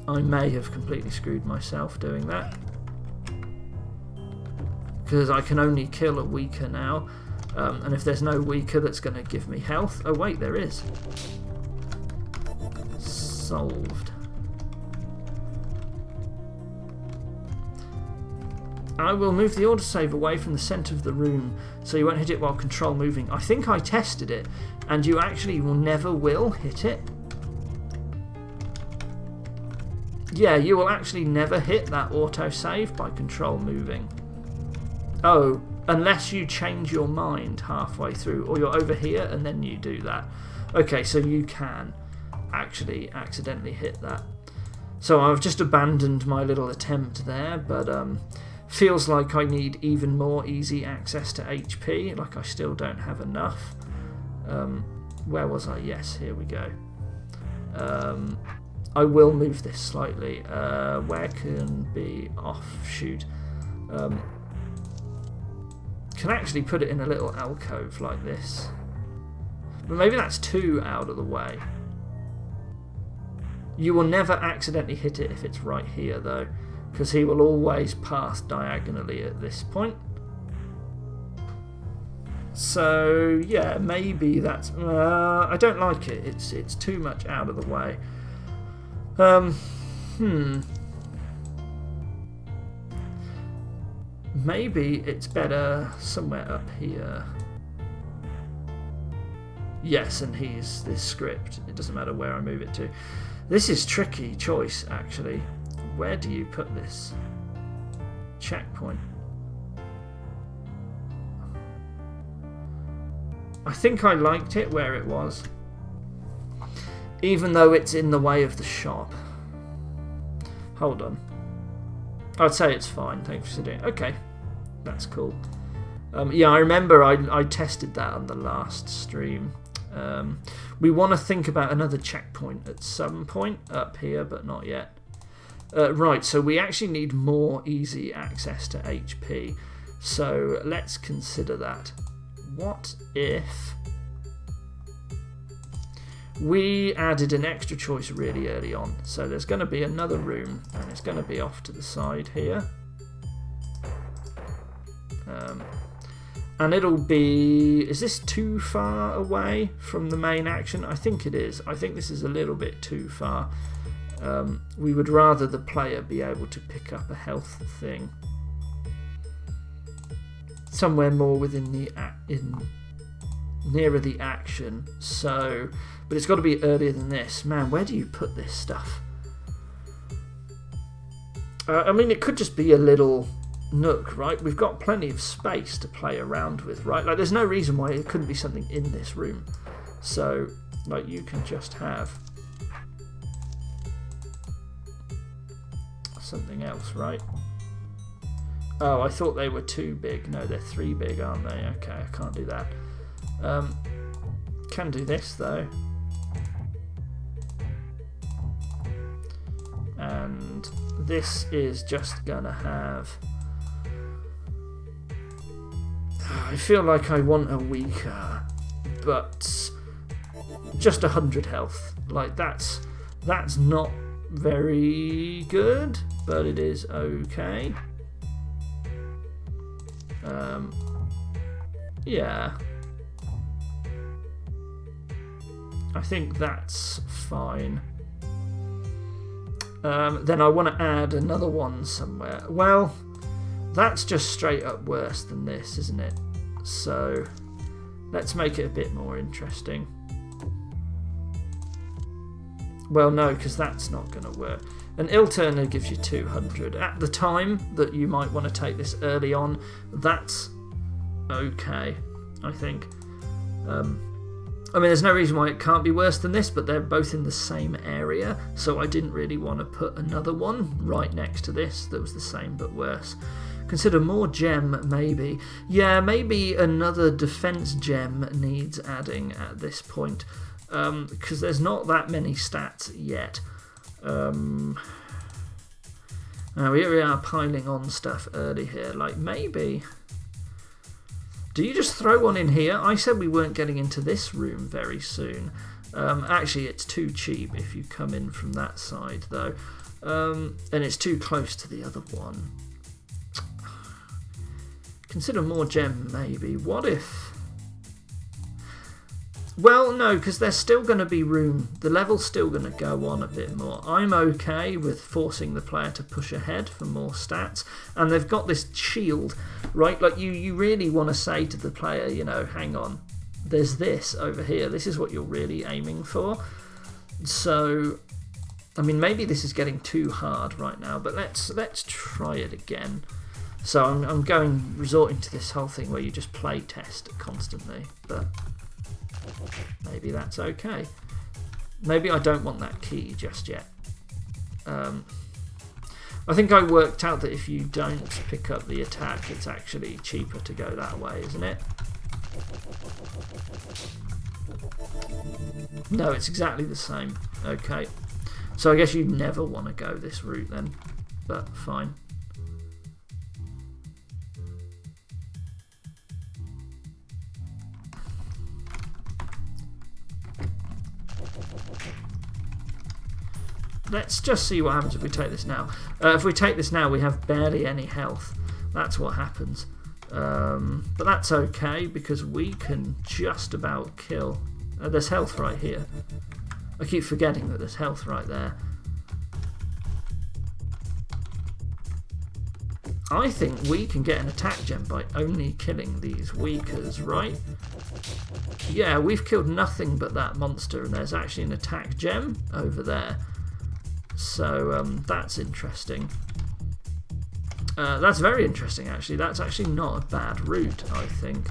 I may have completely screwed myself doing that, because I can only kill a weaker now, and if there's no weaker that's going to give me health... Oh wait, there is. Solved. I will move the autosave away from the centre of the room so you won't hit it while control moving. I think I tested it, and you actually never will hit it. Yeah, you will actually never hit that autosave by control moving. Oh, unless you change your mind halfway through, or you're over here and then you do that. Okay, so you can actually accidentally hit that. So I've just abandoned my little attempt there, but feels like I need even more easy access to HP, like I still don't have enough. Where was I? Yes, here we go. I will move this slightly. Where can be offshoot? Can actually put it in a little alcove like this. But maybe that's too out of the way. You will never accidentally hit it if it's right here though, because he will always pass diagonally at this point. So yeah, maybe that's... I don't like it. It's too much out of the way. Maybe it's better somewhere up here. Yes, and he's this script. It doesn't matter where I move it to. This is tricky choice, actually. Where do you put this? Checkpoint. I think I liked it where it was, even though it's in the way of the shop. Hold on. I'd say it's fine. Thanks for doing it. Okay, that's cool. Yeah, I remember I tested that on the last stream. We want to think about another checkpoint at some point up here, but not yet. Right, so we actually need more easy access to HP. So let's consider that. What if we added an extra choice really early on? So there's going to be another room, and it's going to be off to the side here. And it'll be... Is this too far away from the main action? I think it is. I think this is a little bit too far. We would rather the player be able to pick up a health thing somewhere more within the nearer the action. So, but it's got to be earlier than this. Man, where do you put this stuff? I mean, it could just be a little nook, right? We've got plenty of space to play around with, right? Like, there's no reason why it couldn't be something in this room. So, like, you can just have something else, right? Oh, I thought they were too big. No, they're 3 big, aren't they? Okay, I can't do that. Can do this, though. And this is just gonna have... I feel like I want a weaker, but just 100 health. Like, that's not very good, but it is okay. Yeah, I think that's fine. Then I want to add another one somewhere. Well, that's just straight up worse than this, isn't it? So let's make it a bit more interesting. Well, no, because that's not going to work. An ill-turner gives you 200. At the time that you might want to take this early on, that's okay, I think. I mean, there's no reason why it can't be worse than this, but they're both in the same area, so I didn't really want to put another one right next to this that was the same but worse. Consider more gem, maybe. Yeah, maybe another defense gem needs adding at this point, because there's not that many stats yet. We are piling on stuff early here, like maybe... Do you just throw one in here? I said we weren't getting into this room very soon. Actually, it's too cheap if you come in from that side, though. And it's too close to the other one. Consider more gem, maybe. What if... Well, no, because there's still going to be room. The level's still going to go on a bit more. I'm okay with forcing the player to push ahead for more stats. And they've got this shield, right? Like, you really want to say to the player, you know, hang on, there's this over here. This is what you're really aiming for. So, I mean, maybe this is getting too hard right now, but let's try it again. So I'm resorting to this whole thing where you just play test constantly, but... maybe that's okay. Maybe I don't want that key just yet. I think I worked out that if you don't pick up the attack, it's actually cheaper to go that way, isn't it? No, it's exactly the same. Okay. So I guess you never want to go this route then, but fine. Let's just see what happens if we take this now. If we take this now, we have barely any health. That's what happens. But that's okay, because we can just about kill. There's health right here. I keep forgetting that there's health right there. I think we can get an attack gem by only killing these weakers, right? Yeah, we've killed nothing but that monster, and there's actually an attack gem over there. So that's interesting. That's very interesting, actually. That's actually not a bad route, I think.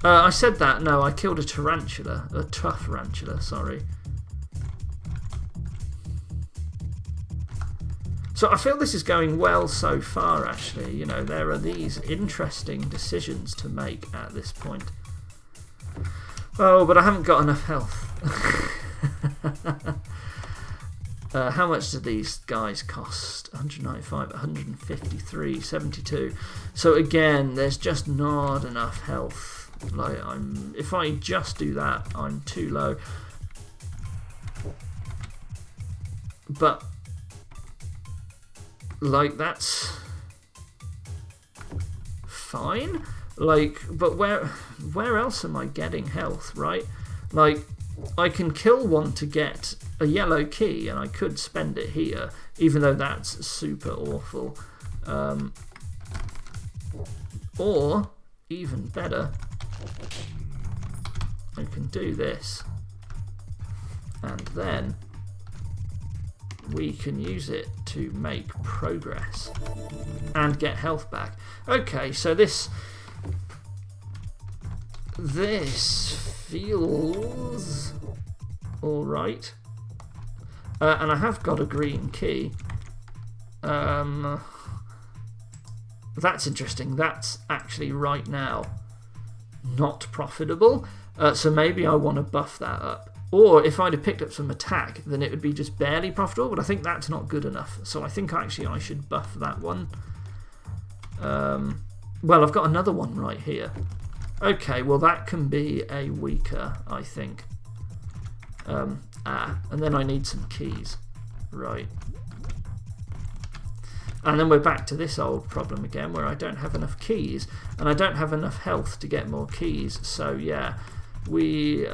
I said that. No, I killed a tarantula. A tough tarantula, sorry. So I feel this is going well so far, actually. You know, there are these interesting decisions to make at this point. Oh, but I haven't got enough health. How much do these guys cost? 195, 153, 72. So again, there's just not enough health. Like, if I just do that, I'm too low. But like, that's fine. Like, but where else am I getting health, right? Like, I can kill one to get a yellow key, and I could spend it here, even though that's super awful. Or, even better, I can do this, and then we can use it to make progress and get health back. Okay, so this feels alright. And I have got a green key. That's interesting. That's actually right now not profitable. So maybe I want to buff that up. Or if I'd have picked up some attack, then it would be just barely profitable, but I think that's not good enough. So I think actually I should buff that one. Well, I've got another one right here. Okay, well that can be a weaker, I think. And then I need some keys. Right. And then we're back to this old problem again, where I don't have enough keys, and I don't have enough health to get more keys. So yeah, we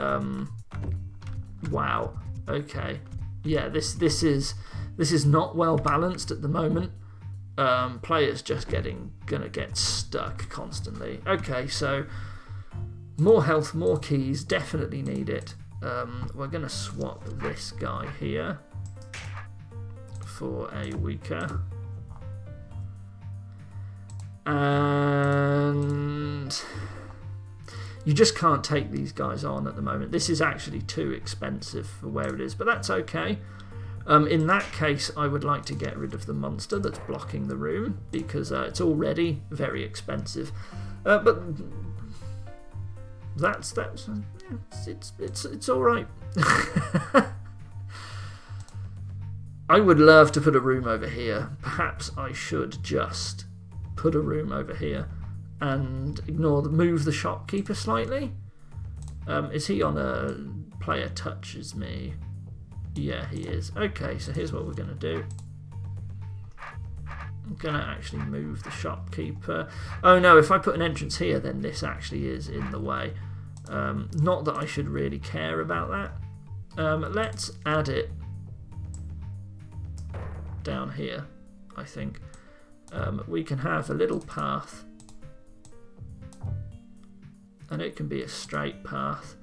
wow. Okay. Yeah, this is not well balanced at the moment. Players just gonna get stuck constantly. Okay, so more health, more keys, definitely need it. We're gonna swap this guy here for a weaker. And You just can't take these guys on at the moment. This is actually too expensive for where it is, but that's okay. In that case, I would like to get rid of the monster that's blocking the room, because it's already very expensive. But it's all right. I would love to put a room over here. Perhaps I should just put a room over here and move the shopkeeper slightly. Is he on a player touches me? Yeah, he is. Okay, so here's what we're going to do. I'm going to actually move the shopkeeper. Oh no, if I put an entrance here, then this actually is in the way. Not that I should really care about that. Let's add it down here, I think. We can have a little path, and it can be a straight path.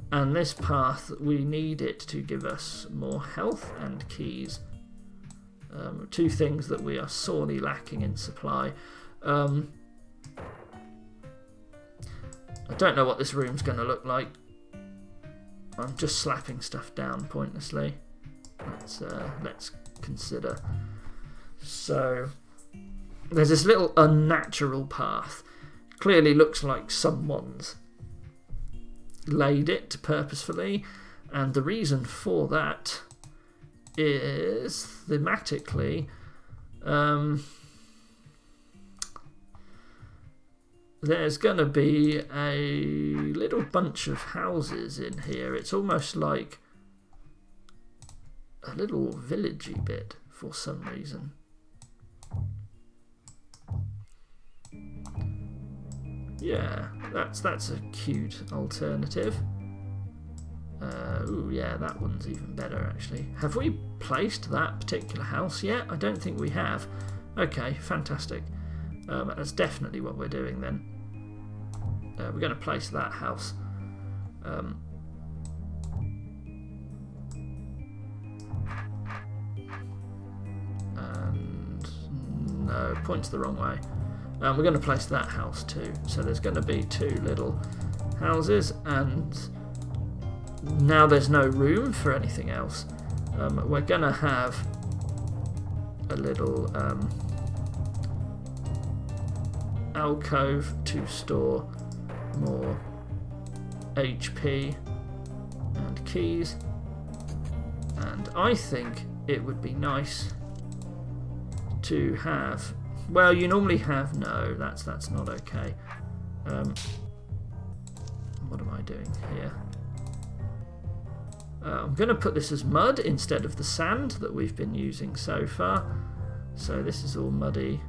And this path, we need it to give us more health and keys. Two things that we are sorely lacking in supply. I don't know what this room's going to look like. I'm just slapping stuff down pointlessly. Let's consider. So there's this little unnatural path. Clearly looks like someone's laid it purposefully, and the reason for that is thematically there's going to be a little bunch of houses in here. It's almost like a little villagey bit for some reason. Yeah, that's a cute alternative. Ooh, yeah, that one's even better actually. Have we placed that particular house yet? I don't think we have. Okay, fantastic. That's definitely what we're doing then. We're going to place that house. And no, points the wrong way. We're going to place that house too. So there's going to be two little houses, and now there's no room for anything else. We're going to have a little alcove to store more HP and keys. And I think it would be nice to have... Well, you normally have... No, that's not okay. What am I doing here? I'm going to put this as mud instead of the sand that we've been using so far. So this is all muddy.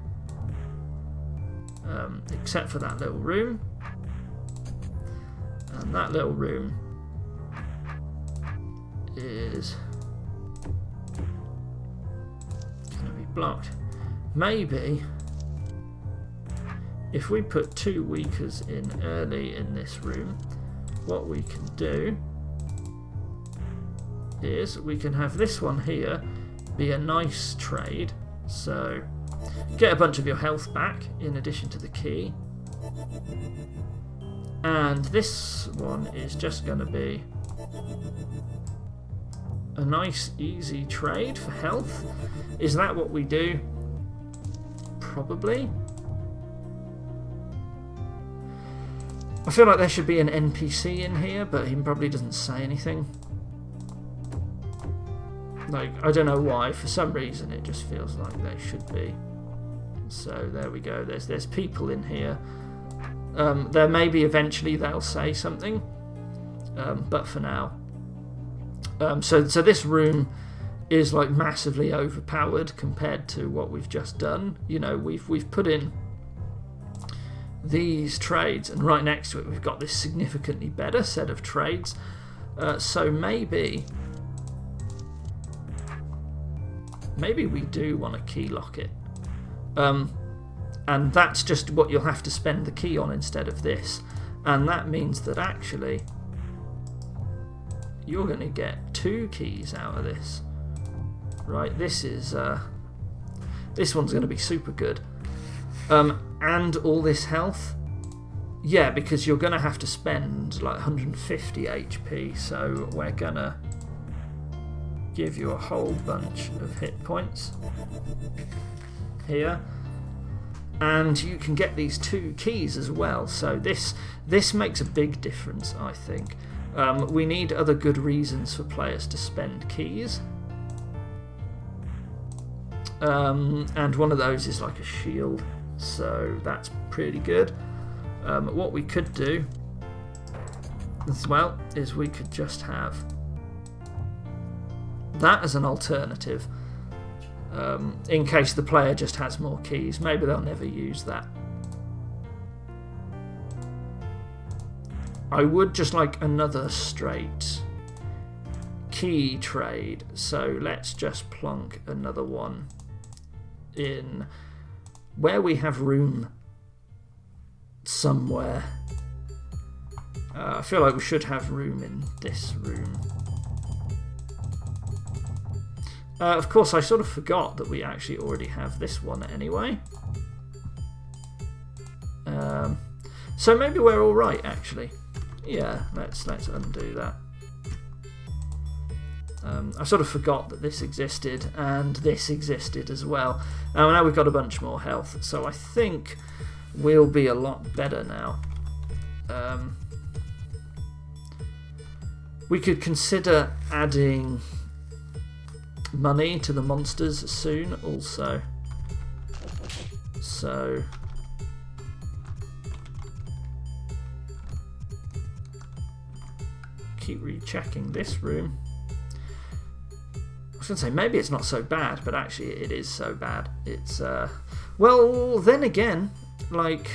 Except for that little room. And that little room is going to be blocked. Maybe if we put two weakers in early in this room, what we can do is we can have this one here be a nice trade. So get a bunch of your health back in addition to the key. And this one is just going to be a nice easy trade for health. Is that what we do? Probably. I feel like there should be an NPC in here, but he probably doesn't say anything. Like, I don't know why, for some reason it just feels like they should be. So there we go, there's people in here. There maybe eventually they'll say something, but for now. So this room is like massively overpowered compared to what we've just done. You know, we've put in these trades, and right next to it we've got this significantly better set of trades. So maybe we do want to key lock it. And that's just what you'll have to spend the key on instead of this. And that means that actually you're going to get 2 keys out of this. Right, this one's going to be super good. And all this health. Yeah, because you're going to have to spend like 150 HP, so we're going to give you a whole bunch of hit points here. And you can get these 2 keys as well, so this makes a big difference, I think. We need other good reasons for players to spend keys. And one of those is like a shield, so that's pretty good. What we could do as well is we could just have that as an alternative, in case the player just has more keys. Maybe they'll never use that. I would just like another straight key trade, so let's just plonk another one in where we have room somewhere. I feel like we should have room in this room. Of course, I sort of forgot that we actually already have this one anyway. So maybe we're all right, actually. Yeah, let's undo that. I sort of forgot that this existed and this existed as well. Now we've got a bunch more health, so I think we'll be a lot better now. We could consider adding money to the monsters soon also. So keep rechecking this room. I was going to say maybe it's not so bad, but actually it is so bad. It's well, then again, like,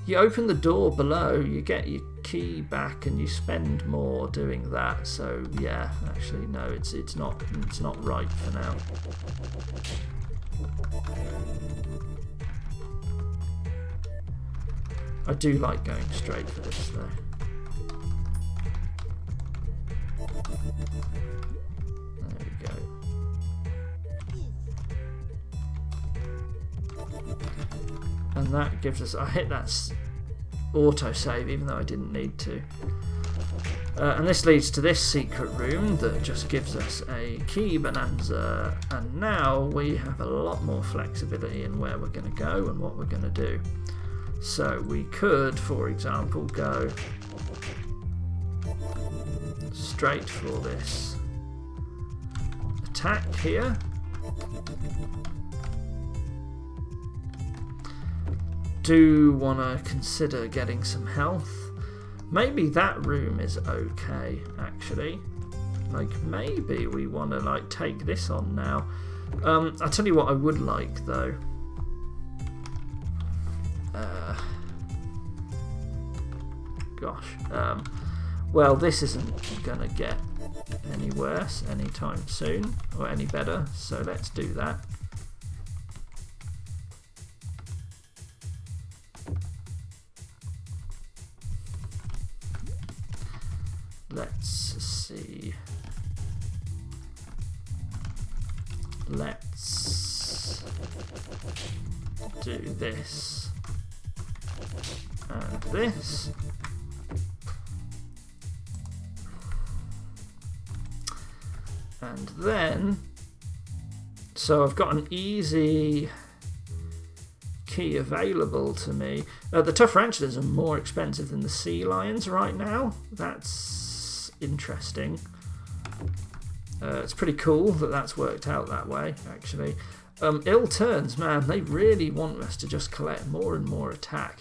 you open the door below, you get your key back, and you spend more doing that. So yeah, actually no, it's not right for now. I do like going straight for this though. There we go. And that gives us, I hit that autosave even though I didn't need to. And this leads to this secret room that just gives us a key bonanza, and now we have a lot more flexibility in where we're going to go and what we're going to do. So we could, for example, go straight for this attack here. Do want to consider getting some health. Maybe that room is okay, actually. Like, maybe we want to like take this on now. I'll tell you what I would like though. Well, this isn't gonna get any worse anytime soon, or any better, so let's do that. Let's see. Let's do this and this. And then, so I've got an easy key available to me. The tough tarantulas are more expensive than the sea lions right now. That's interesting. It's pretty cool that that's worked out that way, actually. Ill turns, man, they really want us to just collect more and more attack.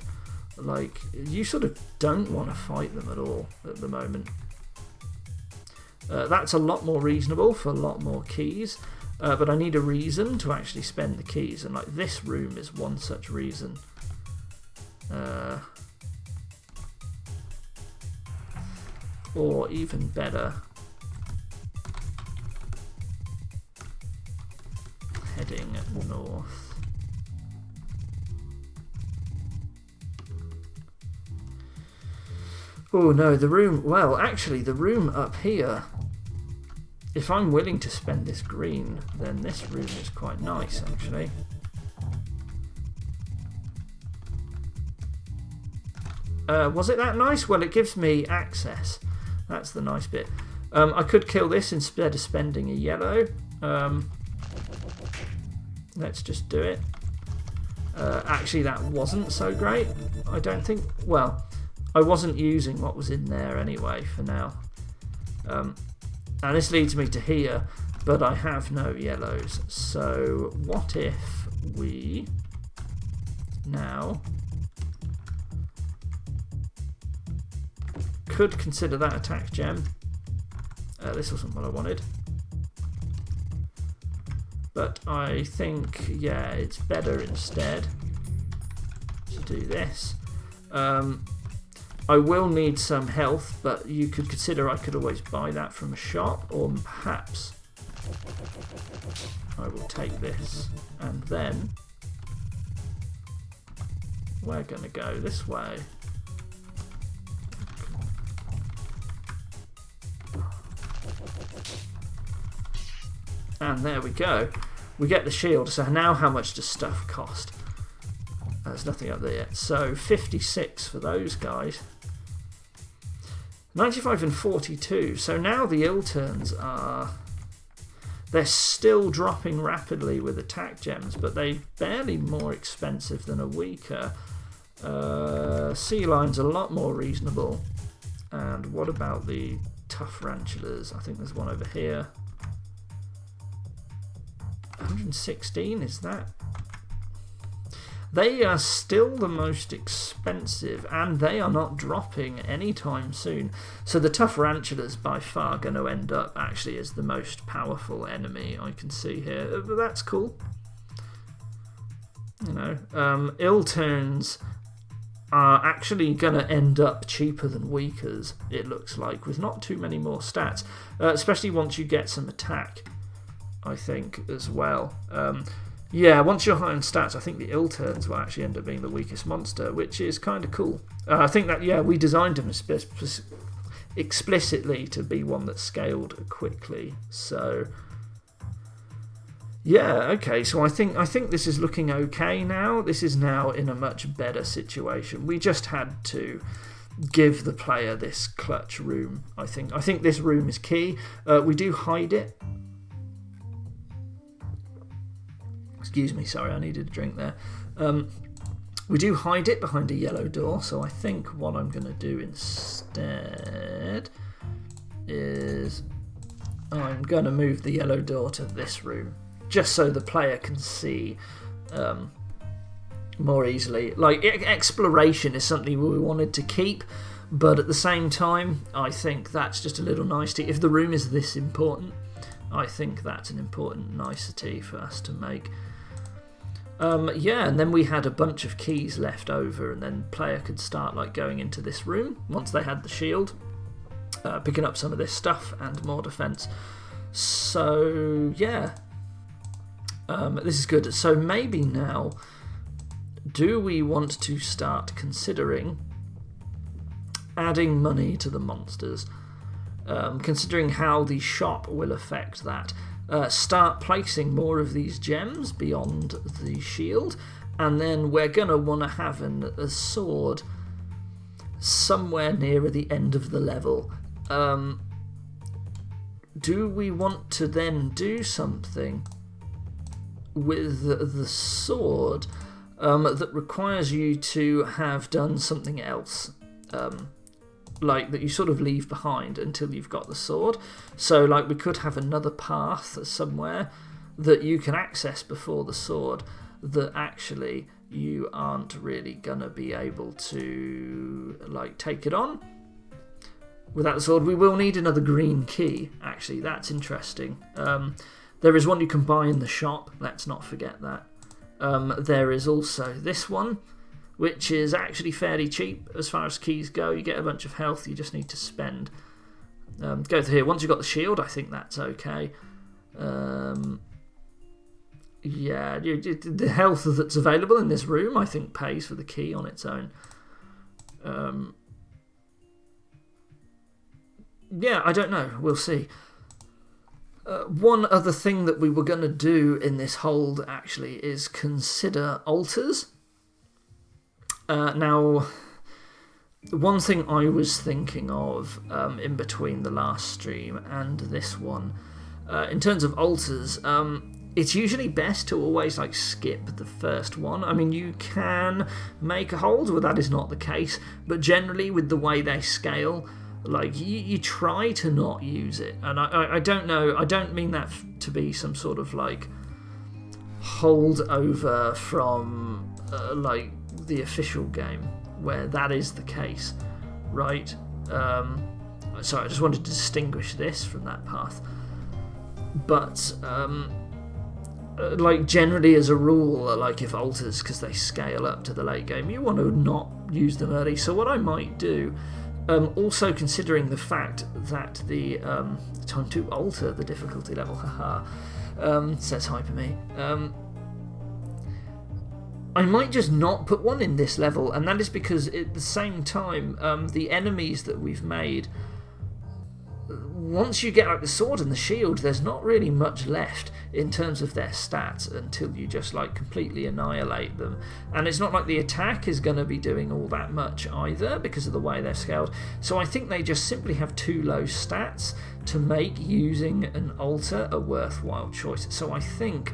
Like, you sort of don't want to fight them at all at the moment. That's a lot more reasonable for a lot more keys, but I need a reason to actually spend the keys, and like this room is one such reason. Or even better, heading north. Oh no, the room, well actually the room up here, if I'm willing to spend this green, then this room is quite nice actually. Was it that nice? Well, it gives me access. That's the nice bit. I could kill this instead of spending a yellow. Let's just do it. Actually, that wasn't so great. I don't think... Well, I wasn't using what was in there anyway for now. And this leads me to here, but I have no yellows. So what if we now could consider that attack gem. This wasn't what I wanted. But I think, yeah, it's better instead to do this. I will need some health, but you could consider I could always buy that from a shop, or perhaps I will take this and then we're going to go this way. And there we go. We get the shield. So now how much does stuff cost? There's nothing up there yet. So 56 for those guys. 95 and 42. So now the ill turns are... They're still dropping rapidly with attack gems, but they're barely more expensive than a weaker. Sea line's a lot more reasonable. And what about the tough tarantulas? I think there's one over here. 116, is that? They are still the most expensive, and they are not dropping anytime soon. So the tough tarantulas by far going to end up actually as the most powerful enemy I can see here. But that's cool. You know, ill turns are actually going to end up cheaper than weakers, it looks like, with not too many more stats, especially once you get some attack, I think, as well. Yeah, once you're high on stats, I think the ill turns will actually end up being the weakest monster, which is kind of cool. I think that, yeah, we designed them explicitly to be one that scaled quickly. So, yeah, okay. So I think this is looking okay now. This is now in a much better situation. We just had to give the player this clutch room, I think. I think this room is key. We do hide it. Excuse me, sorry, I needed a drink there. We do hide it behind a yellow door, so I think what I'm going to do instead is I'm going to move the yellow door to this room, just so the player can see more easily. Like, exploration is something we wanted to keep, but at the same time, I think that's just a little nicety. If the room is this important, I think that's an important nicety for us to make. Yeah, and then we had a bunch of keys left over, and then player could start like going into this room once they had the shield, picking up some of this stuff and more defense. So yeah, this is good. So maybe now, do we want to start considering adding money to the monsters, considering how the shop will affect that? Start placing more of these gems beyond the shield, and then we're going to want to have a sword somewhere nearer the end of the level. Do we want to then do something with the sword that requires you to have done something else? Like that you sort of leave behind until you've got the sword. So like we could have another path somewhere that you can access before the sword that actually you aren't really gonna be able to like take it on without the sword. We will need another green key, actually. That's interesting. There is one you can buy in the shop, let's not forget that. There is also this one, which is actually fairly cheap as far as keys go. You get a bunch of health, you just need to spend. Go through here. Once you've got the shield, I think that's okay. Yeah, the health that's available in this room, I think, pays for the key on its own. Yeah, I don't know. We'll see. One other thing that we were going to do in this hold, actually, is consider altars. Now, one thing I was thinking of in between the last stream and this one, in terms of altars, it's usually best to always like skip the first one. I mean, you can make a hold, but that is not the case. But generally, with the way they scale, like you try to not use it. And I don't know. I don't mean that to be some sort of like holdover from like the official game where that is the case, right? Sorry, I just wanted to distinguish this from that path. But like generally as a rule, like if altars, because they scale up to the late game, you want to not use them early. So what I might do, also considering the fact that the time to alter the difficulty level, haha, says Hyper.me, I might just not put one in this level, and that is because at the same time, the enemies that we've made, once you get like the sword and the shield, there's not really much left in terms of their stats until you just like completely annihilate them. And it's not like the attack is going to be doing all that much either because of the way they're scaled. So I think they just simply have too low stats to make using an altar a worthwhile choice. So I think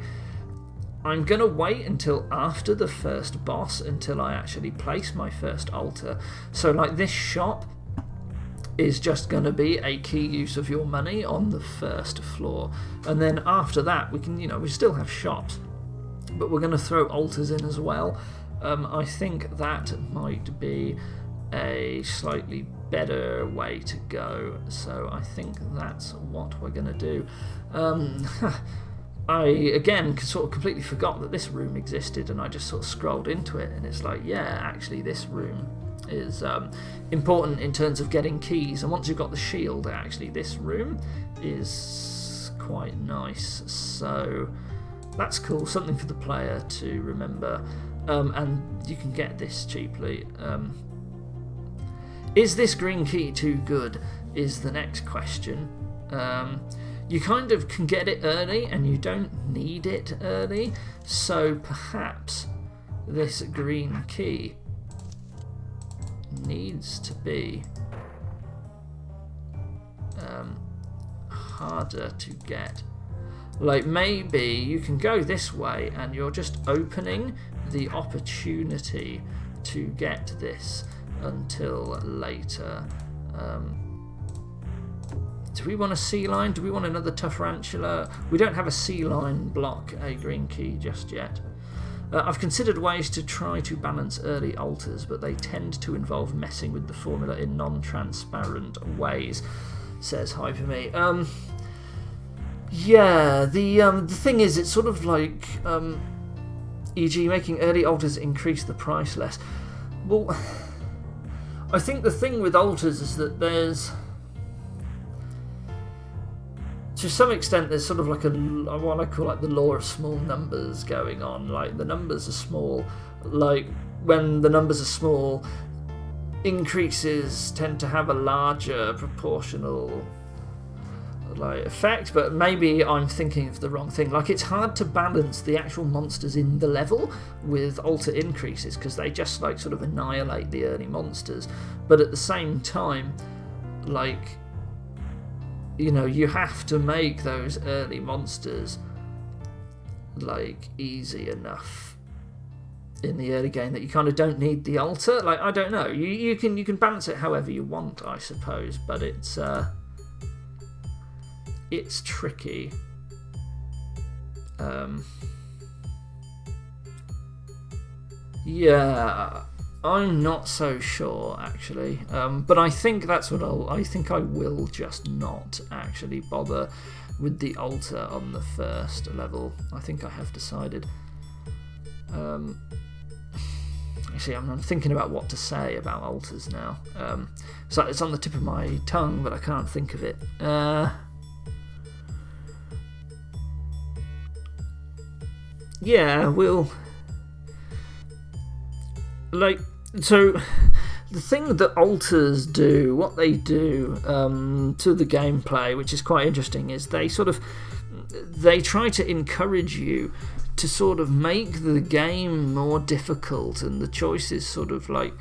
I'm going to wait until after the first boss until I actually place my first altar. So like this shop is just going to be a key use of your money on the first floor, and then after that we can, we still have shops, but we're going to throw altars in as well. I think that might be a slightly better way to go, so I think that's what we're going to do. I again sort of completely forgot that this room existed, and I just sort of scrolled into it, and it's like, yeah, actually this room is important in terms of getting keys, and once you've got the shield, actually this room is quite nice, so that's cool, something for the player to remember. And you can get this cheaply. Is this green key too good is the next question. You kind of can get it early and you don't need it early, so perhaps this green key needs to be harder to get. Like maybe you can go this way and you're just opening the opportunity to get this until later. Do we want a sea line? Do we want another tarantula? We don't have a sea line block a green key just yet. I've considered ways to try to balance early altars, but they tend to involve messing with the formula in non-transparent ways, says Hyper.me. Yeah, the thing is, it's sort of like, e.g. making early altars increase the price less. Well, I think the thing with altars is that there's, to some extent, there's sort of like what I call like the law of small numbers going on. Like the numbers are small. Like when the numbers are small, increases tend to have a larger proportional like effect. But maybe I'm thinking of the wrong thing. Like it's hard to balance the actual monsters in the level with altar increases because they just like sort of annihilate the early monsters. But at the same time, like, you have to make those early monsters like easy enough in the early game that you kind of don't need the altar. Like I don't know, you can balance it however you want, I suppose, but it's tricky. Yeah, I'm not so sure actually, but I think that's what I think I will just not actually bother with the altar on the first level. I think I have decided. Actually, I'm thinking about what to say about altars now. So it's on the tip of my tongue, but I can't think of it. Yeah, we'll like. So the thing that altars do, what they do to the gameplay, which is quite interesting, is they try to encourage you to sort of make the game more difficult, and the choices sort of like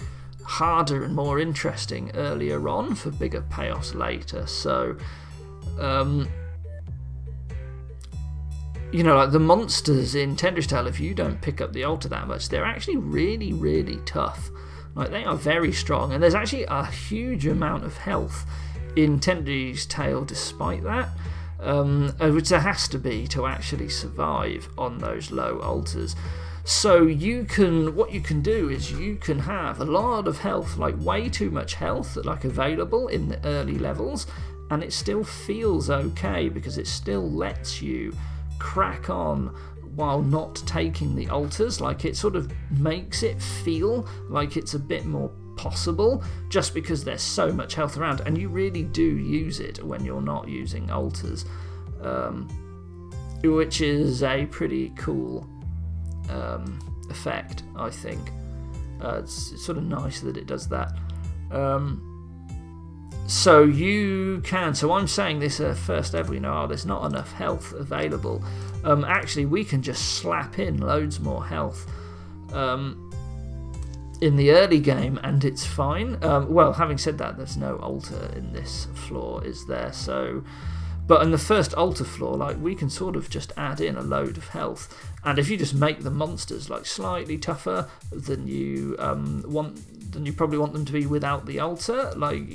harder and more interesting earlier on for bigger payoffs later. So you know, like the monsters in Tendra's Tale, if you don't pick up the altar that much, they're actually really, really tough. Like, they are very strong, and there's actually a huge amount of health in Tendra's Tale despite that, which there has to be to actually survive on those low altars. So what you can do is you can have a lot of health, like way too much health, like available in the early levels, and it still feels okay because it still lets you crack on while not taking the altars. Like, it sort of makes it feel like it's a bit more possible just because there's so much health around, and you really do use it when you're not using altars, which is a pretty cool effect, I think. It's sort of nice that it does that. So I'm saying this first ever, you know, there's not enough health available. Actually, we can just slap in loads more health in the early game, and it's fine. Well, having said that, there's no altar in this floor, is there? So, but in the first altar floor, like, we can sort of just add in a load of health, and if you just make the monsters like slightly tougher than you then you probably want them to be without the altar, like,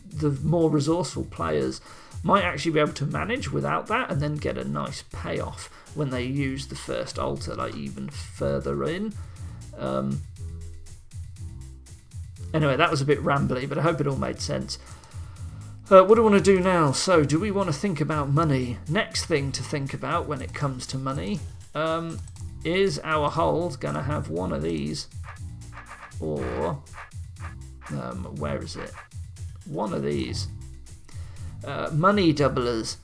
the more resourceful players might actually be able to manage without that and then get a nice payoff when they use the first altar, like, even further in. Anyway, that was a bit rambly, but I hope it all made sense. What do we want to do now? So, do we want to think about money? Next thing to think about when it comes to money, is our hold going to have one of these, or where is it? One of these money doublers.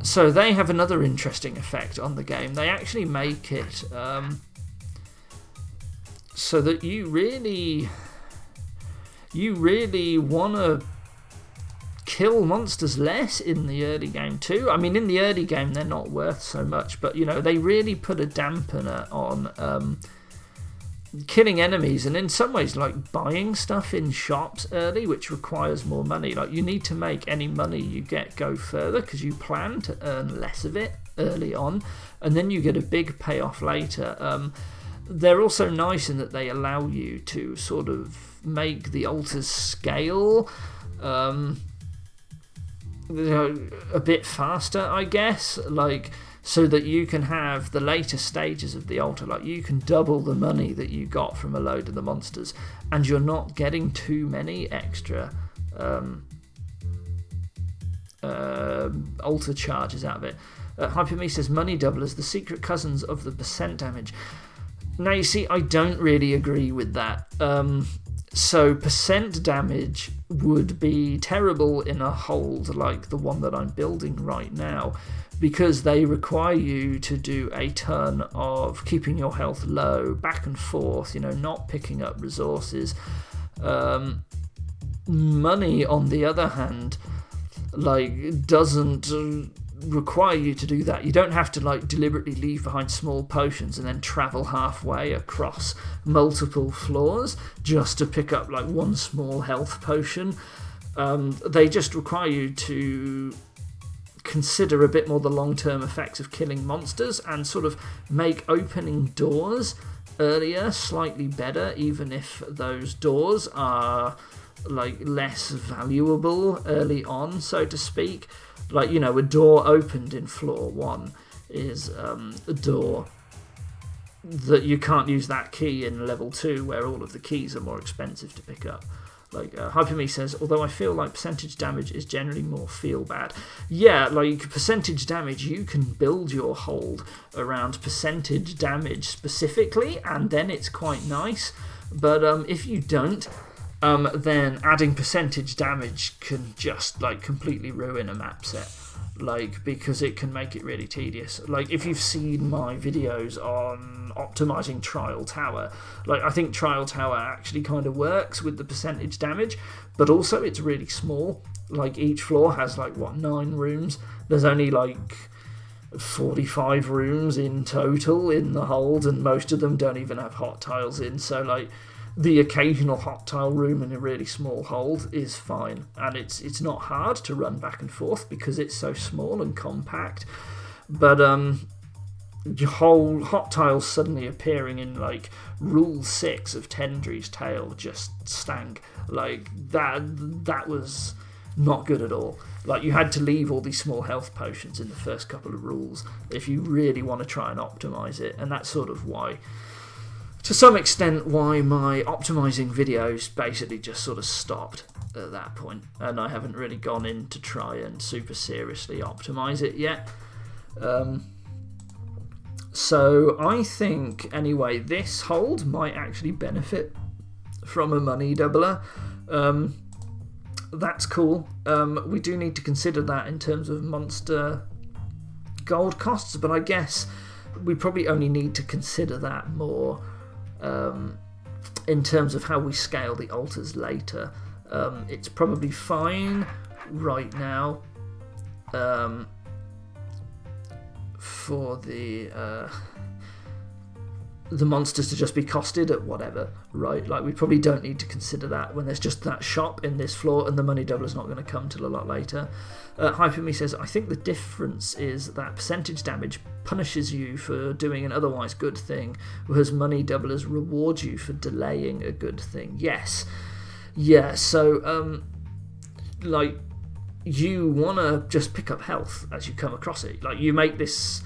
So they have another interesting effect on the game. They actually make it so that you really want to kill monsters less in the early game too. I mean, in the early game they're not worth so much, but you know, they really put a dampener on killing enemies, and in some ways, like, buying stuff in shops early, which requires more money. Like, you need to make any money you get go further because you plan to earn less of it early on, and then you get a big payoff later. They're also nice in that they allow you to sort of make the altars scale a bit faster, I guess, like, so that you can have the later stages of the altar, like, you can double the money that you got from a load of the monsters, and you're not getting too many extra altar charges out of it. Hyper Me says, money doublers, the secret cousins of the percent damage. Now, you see, I don't really agree with that. So percent damage would be terrible in a hold like the one that I'm building right now, because they require you to do a ton of keeping your health low, back and forth, you know, not picking up resources. Money, on the other hand, like, doesn't require you to do that. You don't have to, like, deliberately leave behind small potions and then travel halfway across multiple floors just to pick up, like, one small health potion. They just require you to consider a bit more the long-term effects of killing monsters and sort of make opening doors earlier slightly better, even if those doors are, like, less valuable early on, so to speak. Like, you know, a door opened in floor 1 is a door that you can't use that key in level 2, where all of the keys are more expensive to pick up. Like, Hyper Me says, although I feel like percentage damage is generally more feel bad. Yeah, like, percentage damage, you can build your hold around percentage damage specifically, and then it's quite nice. But if you don't, then adding percentage damage can just, like, completely ruin a map set. Like, because it can make it really tedious. Like, if you've seen my videos on optimizing Trial Tower, like, I think Trial Tower actually kind of works with the percentage damage, but also it's really small. Like, each floor has, like, 9 rooms? There's only, like, 45 rooms in total in the hold, and most of them don't even have hot tiles in, so, like, the occasional hot tile room in a really small hold is fine, and it's not hard to run back and forth because it's so small and compact. But your whole hot tiles suddenly appearing in like rule 6 of Tendry's Tale just stank. Like that was not good at all. Like, you had to leave all these small health potions in the first couple of rules if you really want to try and optimize it, and that's sort of why, to some extent, why my optimizing videos basically just sort of stopped at that point, and I haven't really gone in to try and super seriously optimize it yet. So I think, anyway, this hold might actually benefit from a money doubler. That's cool. We do need to consider that in terms of monster gold costs, but I guess we probably only need to consider that more in terms of how we scale the altars later. It's probably fine right now for the monsters to just be costed at whatever, right? Like, we probably don't need to consider that when there's just that shop in this floor and the money doubler's not going to come till a lot later. Hyperme says, I think the difference is that percentage damage punishes you for doing an otherwise good thing, whereas money doublers reward you for delaying a good thing. Yes. Yeah, so, like, you want to just pick up health as you come across it. Like, you make this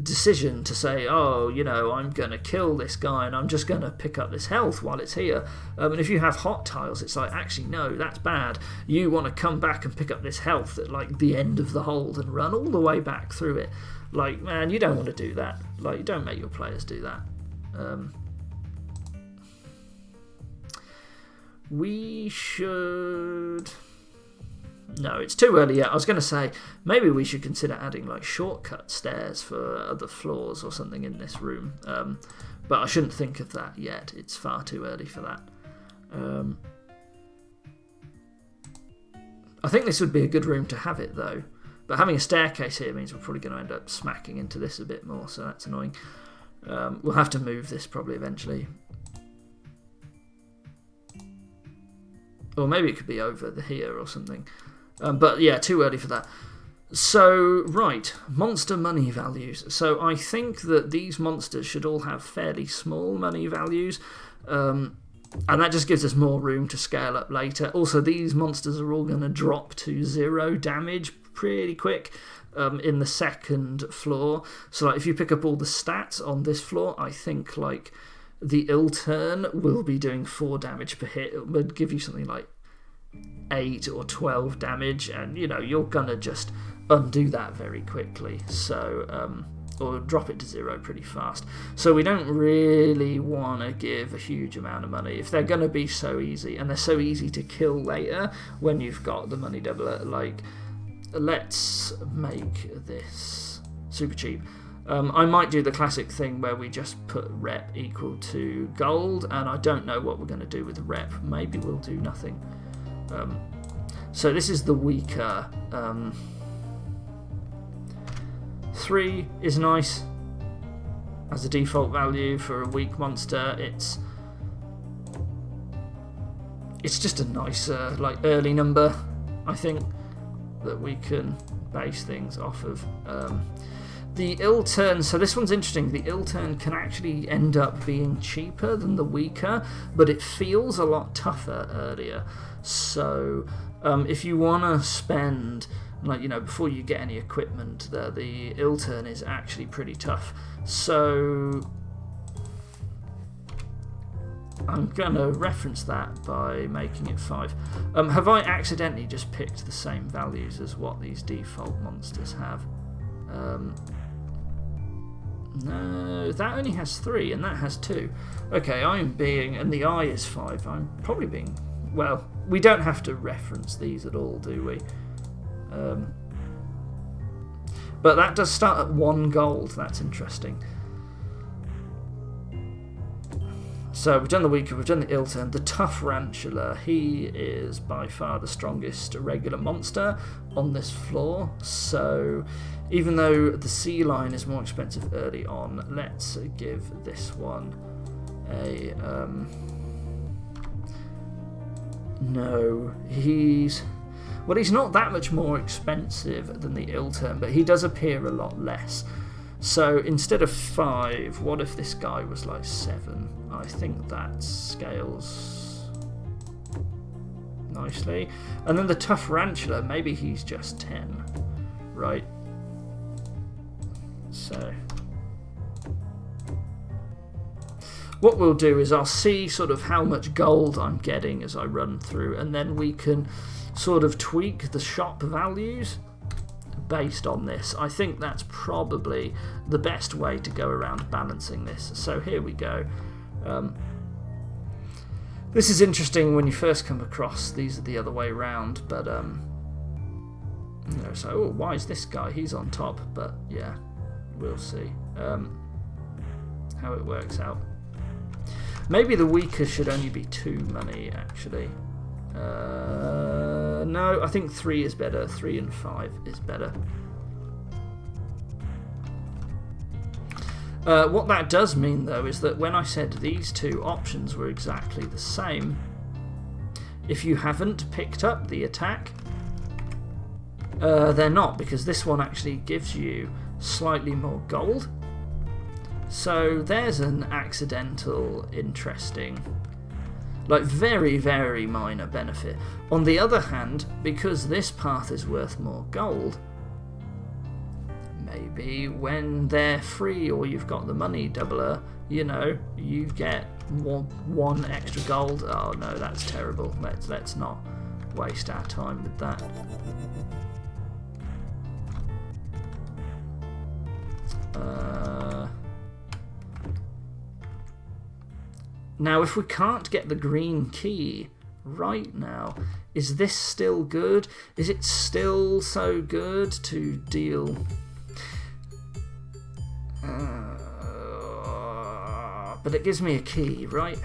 decision to say, oh, you know, I'm going to kill this guy and I'm just going to pick up this health while it's here. And if you have hot tiles, it's like, actually, no, that's bad. You want to come back and pick up this health at, like, the end of the hold and run all the way back through it. Like, man, you don't want to do that. Like, you don't make your players do that. We should... No, it's too early yet. I was going to say, maybe we should consider adding like shortcut stairs for other floors or something in this room. But I shouldn't think of that yet. It's far too early for that. I think this would be a good room to have it, though. But having a staircase here means we're probably going to end up smacking into this a bit more, so that's annoying. We'll have to move this probably eventually. Or maybe it could be over here or something. But yeah, too early for that. So, right, monster money values. So I think that these monsters should all have fairly small money values. And that just gives us more room to scale up later. Also, these monsters are all going to drop to 0 damage pretty quick in the second floor. So like, if you pick up all the stats on this floor, I think like the ill turn will be doing 4 damage per hit. It would give you something like 8 or 12 damage, and you know, you're gonna just undo that very quickly, so or drop it to 0 pretty fast. So we don't really want to give a huge amount of money if they're gonna be so easy, and they're so easy to kill later when you've got the money doubler. Like, let's make this super cheap. I might do the classic thing where we just put rep equal to gold, and I don't know what we're going to do with rep. Maybe we'll do nothing. So this is the weaker. 3 is nice as a default value for a weak monster. It's just a nicer, like, early number, I think, that we can base things off of. The ill turn, so this one's interesting. The ill turn can actually end up being cheaper than the weaker, but it feels a lot tougher earlier. So if you want to spend, like, you know, before you get any equipment, the ill turn is actually pretty tough. So I'm going to reference that by making it 5. Have I accidentally just picked the same values as what these default monsters have? No, that only has 3 and that has 2. Okay, I'm being, and the eye is 5. I'm probably being, well, we don't have to reference these at all, do we? But that does start at 1 gold. That's interesting. So we've done the weaker, we've done the ill turn. The tough Rantula, he is by far the strongest regular monster on this floor. So even though the sea line is more expensive early on, let's give this one a No, he's not that much more expensive than the Iltern, but he does appear a lot less. So instead of 5, what if this guy was like 7? I think that scales nicely. And then the Tough Ranchula, maybe he's just 10, right? So what we'll do is I'll see sort of how much gold I'm getting as I run through, and then we can sort of tweak the shop values based on this. I think that's probably the best way to go around balancing this. So here we go. This is interesting when you first come across. These are the other way around, but you know, so oh, why is this guy? He's on top, but yeah, we'll see how it works out. Maybe the weaker should only be 2 money, actually. No, I think 3 is better. 3 and 5 is better. What that does mean, though, is that when I said these two options were exactly the same, if you haven't picked up the attack, they're not, because this one actually gives you slightly more gold. So there's an accidental, interesting, like very, very minor benefit. On the other hand, because this path is worth more gold, maybe when they're free or you've got the money doubler, you know, you get one extra gold. Oh no, that's terrible. Let's not waste our time with that. Now, if we can't get the green key right now, is this still good? Is it still so good to deal? But it gives me a key, right?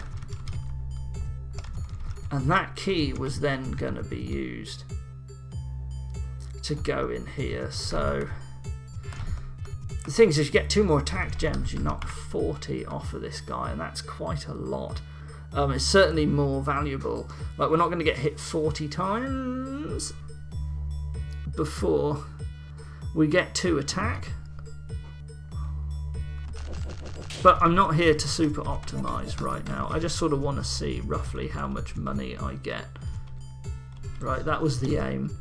And that key was then going to be used to go in here. So the thing is, if you get 2 more attack gems, you knock 40 off of this guy, and that's quite a lot. It's certainly more valuable. Like, we're not going to get hit 40 times before we get 2 attack. But I'm not here to super optimize right now. I just sort of want to see roughly how much money I get. Right, that was the aim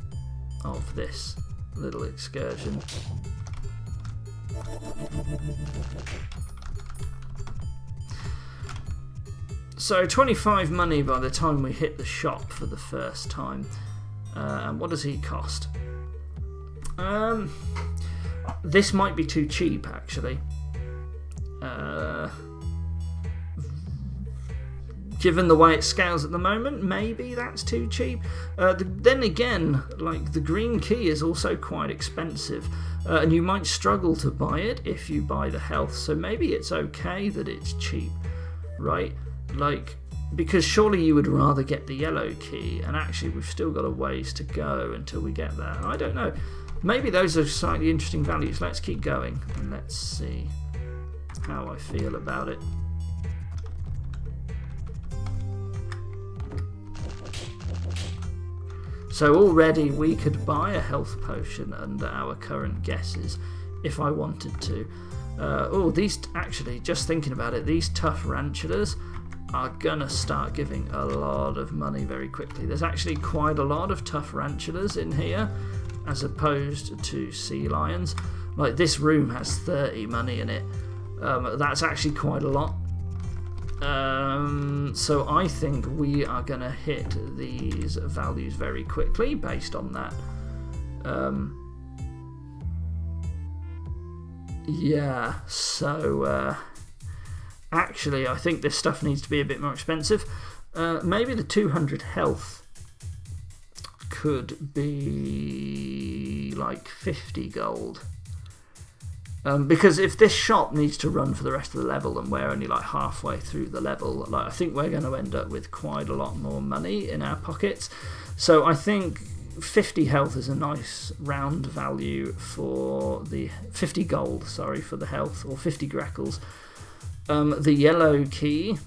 of this little excursion. So 25 money by the time we hit the shop for the first time. And what does he cost? This might be too cheap, actually. Given the way it scales at the moment, maybe that's too cheap. Then again, like, the green key is also quite expensive, and you might struggle to buy it if you buy the health, so maybe it's okay that it's cheap, right? Like, because surely you would rather get the yellow key, and actually we've still got a ways to go until we get there. I don't know. Maybe those are slightly interesting values. Let's keep going and let's see how I feel about it. So already we could buy a health potion under our current guesses if I wanted to. Oh, these, actually, just thinking about it, these tough ranchulas are gonna start giving a lot of money very quickly. There's actually quite a lot of tough ranchulas in here as opposed to sea lions. Like, this room has 30 money in it. That's actually quite a lot. So I think we are going to hit these values very quickly based on that. Yeah, so actually I think this stuff needs to be a bit more expensive. Maybe the 200 health could be like 50 gold. Because if this shop needs to run for the rest of the level and we're only like halfway through the level, like, I think we're going to end up with quite a lot more money in our pockets. So I think 50 health is a nice round value for the 50 gold, sorry, for the health, or 50 grackles. The yellow key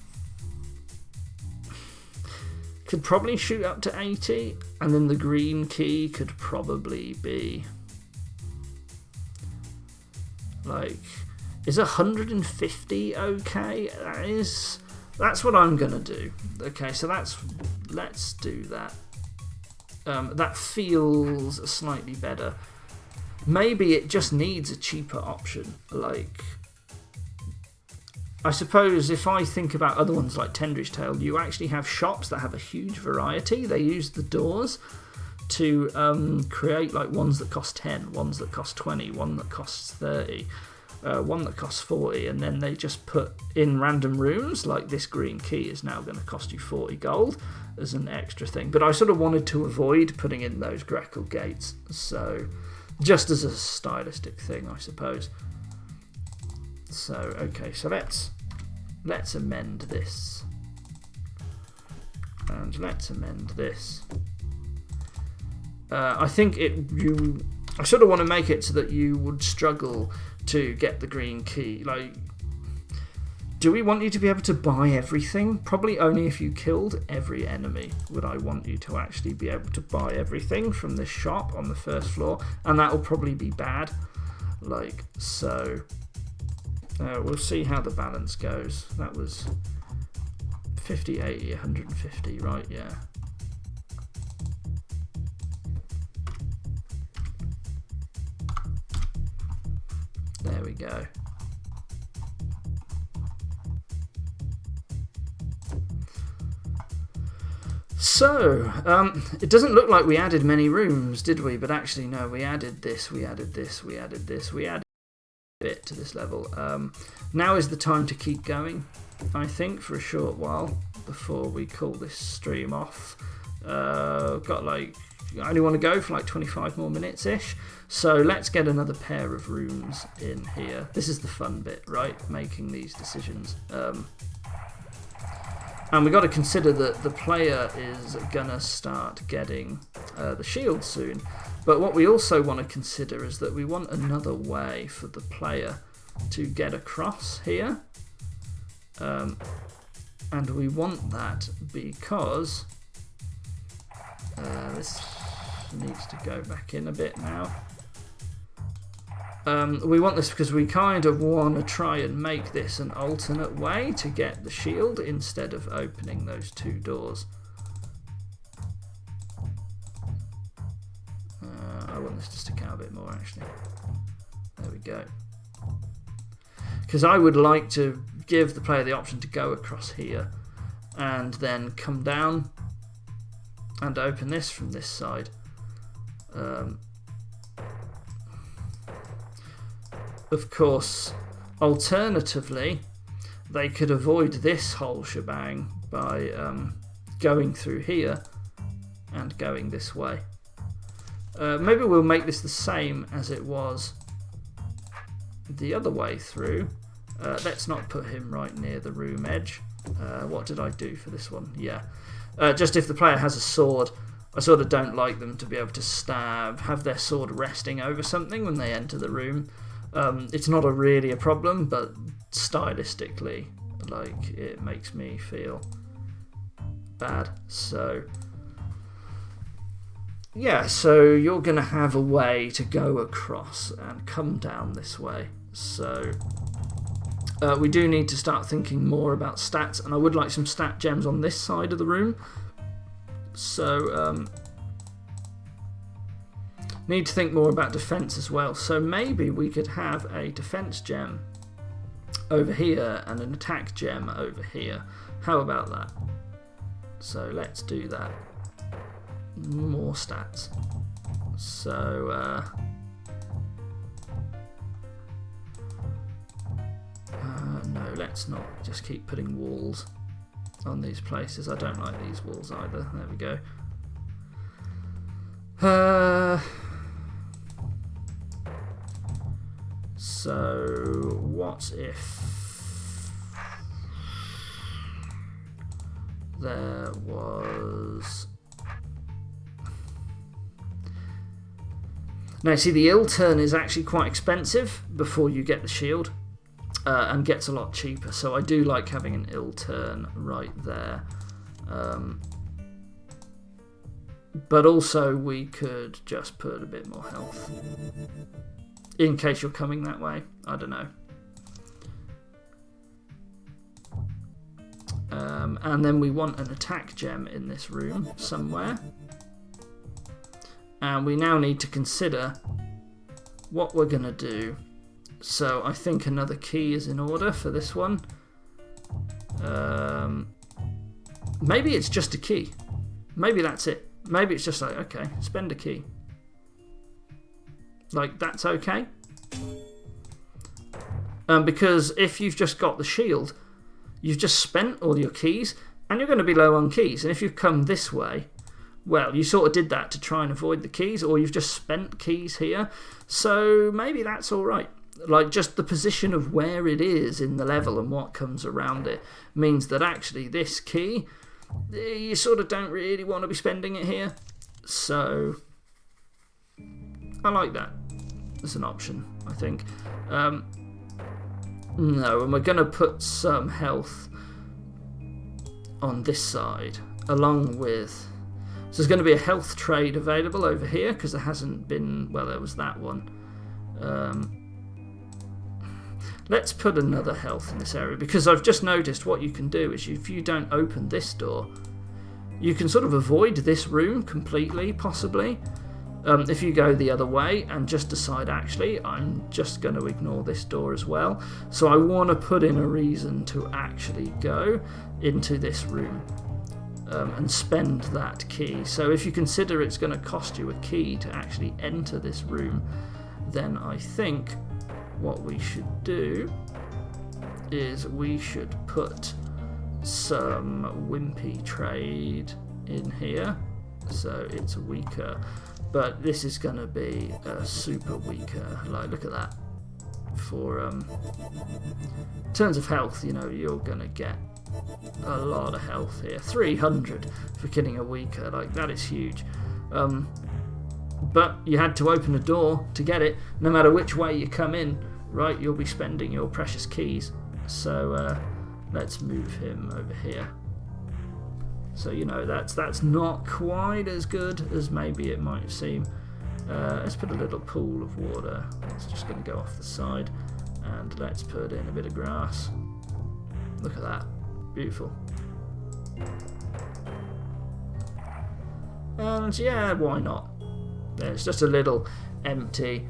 could probably shoot up to 80, and then the green key could probably be like, is 150 okay? That's what I'm gonna do. Okay, so let's do that. That feels slightly better. Maybe it just needs a cheaper option. Like, I suppose if I think about other ones like Tendrich Tale, you actually have shops that have a huge variety. They use the doors to create like ones that cost 10, ones that cost 20, one that costs 30, one that costs 40, and then they just put in random rooms, like this green key is now going to cost you 40 gold as an extra thing. But I sort of wanted to avoid putting in those Greco gates, so just as a stylistic thing, I suppose. So, okay, so let's amend this. And let's amend this. I think I sort of want to make it so that you would struggle to get the green key. Like, do we want you to be able to buy everything? Probably only if you killed every enemy would I want you to actually be able to buy everything from this shop on the first floor, and that will probably be bad. Like, so we'll see how the balance goes. That was 50, 80, 150, right? Yeah. There we go. So, it doesn't look like we added many rooms, did we? But actually, no, we added this, we added this, we added this, we added a bit to this level. Now is the time to keep going, I think, for a short while before we call this stream off. Got like, I only want to go for like 25 more minutes-ish. So let's get another pair of rooms in here. This is the fun bit, right? Making these decisions. And we've got to consider that the player is going to start getting the shield soon. But what we also want to consider is that we want another way for the player to get across here. And we want that because this needs to go back in a bit now. We want this because we kind of want to try and make this an alternate way to get the shield instead of opening those two doors. I want this to stick out a bit more, actually. There we go. Because I would like to give the player the option to go across here and then come down and open this from this side. Of course, alternatively, they could avoid this whole shebang by going through here and going this way. Maybe we'll make this the same as it was the other way through. Let's not put him right near the room edge. What did I do for this one? Yeah. Just if the player has a sword, I sort of don't like them to be able to stab, have their sword resting over something when they enter the room. It's not really a problem, but stylistically, like, it makes me feel bad. So, yeah, so you're going to have a way to go across and come down this way. So, we do need to start thinking more about stats, and I would like some stat gems on this side of the room. So, need to think more about defense as well. So maybe we could have a defense gem over here and an attack gem over here. How about that? So let's do that. More stats. So no, let's not just keep putting walls on these places. I don't like these walls either. There we go. So what if there was... Now see, the ill turn is actually quite expensive before you get the shield, and gets a lot cheaper, so I do like having an ill turn right there. But also we could just put a bit more health. In case you're coming that way. I don't know. And then we want an attack gem in this room somewhere. And we now need to consider what we're going to do. So I think another key is in order for this one. Maybe it's just a key. Maybe that's it. Maybe it's just like, okay, spend a key. Like, that's okay. Because if you've just got the shield, you've just spent all your keys, and you're going to be low on keys. And if you've come this way, well, you sort of did that to try and avoid the keys, or you've just spent keys here. So maybe that's all right. Like, just the position of where it is in the level and what comes around it means that actually this key, you sort of don't really want to be spending it here. So I like that as an option, I think. No, and we're going to put some health on this side, along with... So there's going to be a health trade available over here, because there hasn't been... Well, there was that one. Let's put another health in this area, because I've just noticed what you can do is if you don't open this door, you can sort of avoid this room completely, possibly. If you go the other way and just decide, actually, I'm just going to ignore this door as well. So I want to put in a reason to actually go into this room and spend that key. So if you consider it's going to cost you a key to actually enter this room, then I think what we should do is we should put some wimpy trade in here. So it's weaker. But this is going to be a super weaker. Like, look at that. For in terms of health, you know, you're going to get a lot of health here. 300 for killing a weaker. Like, that is huge. But you had to open a door to get it. No matter which way you come in, right, you'll be spending your precious keys. So let's move him over here. So, you know, that's not quite as good as maybe it might seem. Let's put a little pool of water. It's just going to go off the side. And let's put in a bit of grass. Look at that. Beautiful. And yeah, why not? There's just a little empty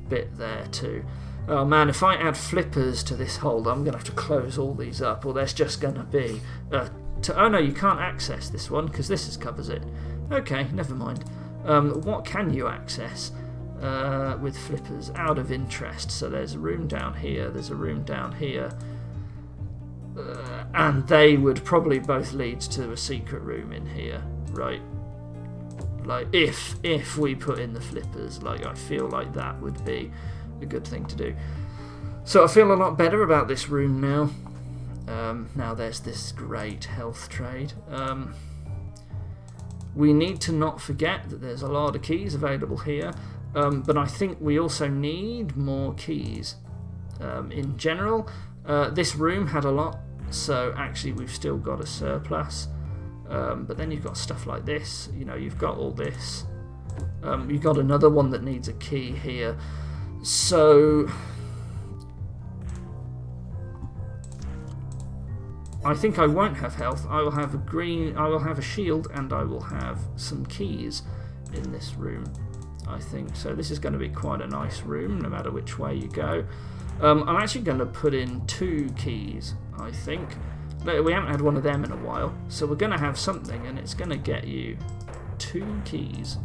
bit there too. Oh man, if I add flippers to this hold, I'm going to have to close all these up, or there's just going to be... oh no, you can't access this one because this covers it. Okay, never mind. What can you access with flippers? Out of interest. So there's a room down here, there's a room down here. And they would probably both lead to a secret room in here, right? Like, if we put in the flippers, like, I feel like that would be a good thing to do. So I feel a lot better about this room now. Now there's this great health trade. We need to not forget that there's a lot of keys available here, but I think we also need more keys. In general, this room had a lot, so actually we've still got a surplus. But then you've got stuff like this, you know, you've got all this. You've got another one that needs a key here. So I think I won't have health. I will have a shield, and I will have some keys in this room, I think. So this is going to be quite a nice room, no matter which way you go. I'm actually going to put in 2 keys, I think. We haven't had one of them in a while, so we're going to have something, and it's going to get you 2 keys.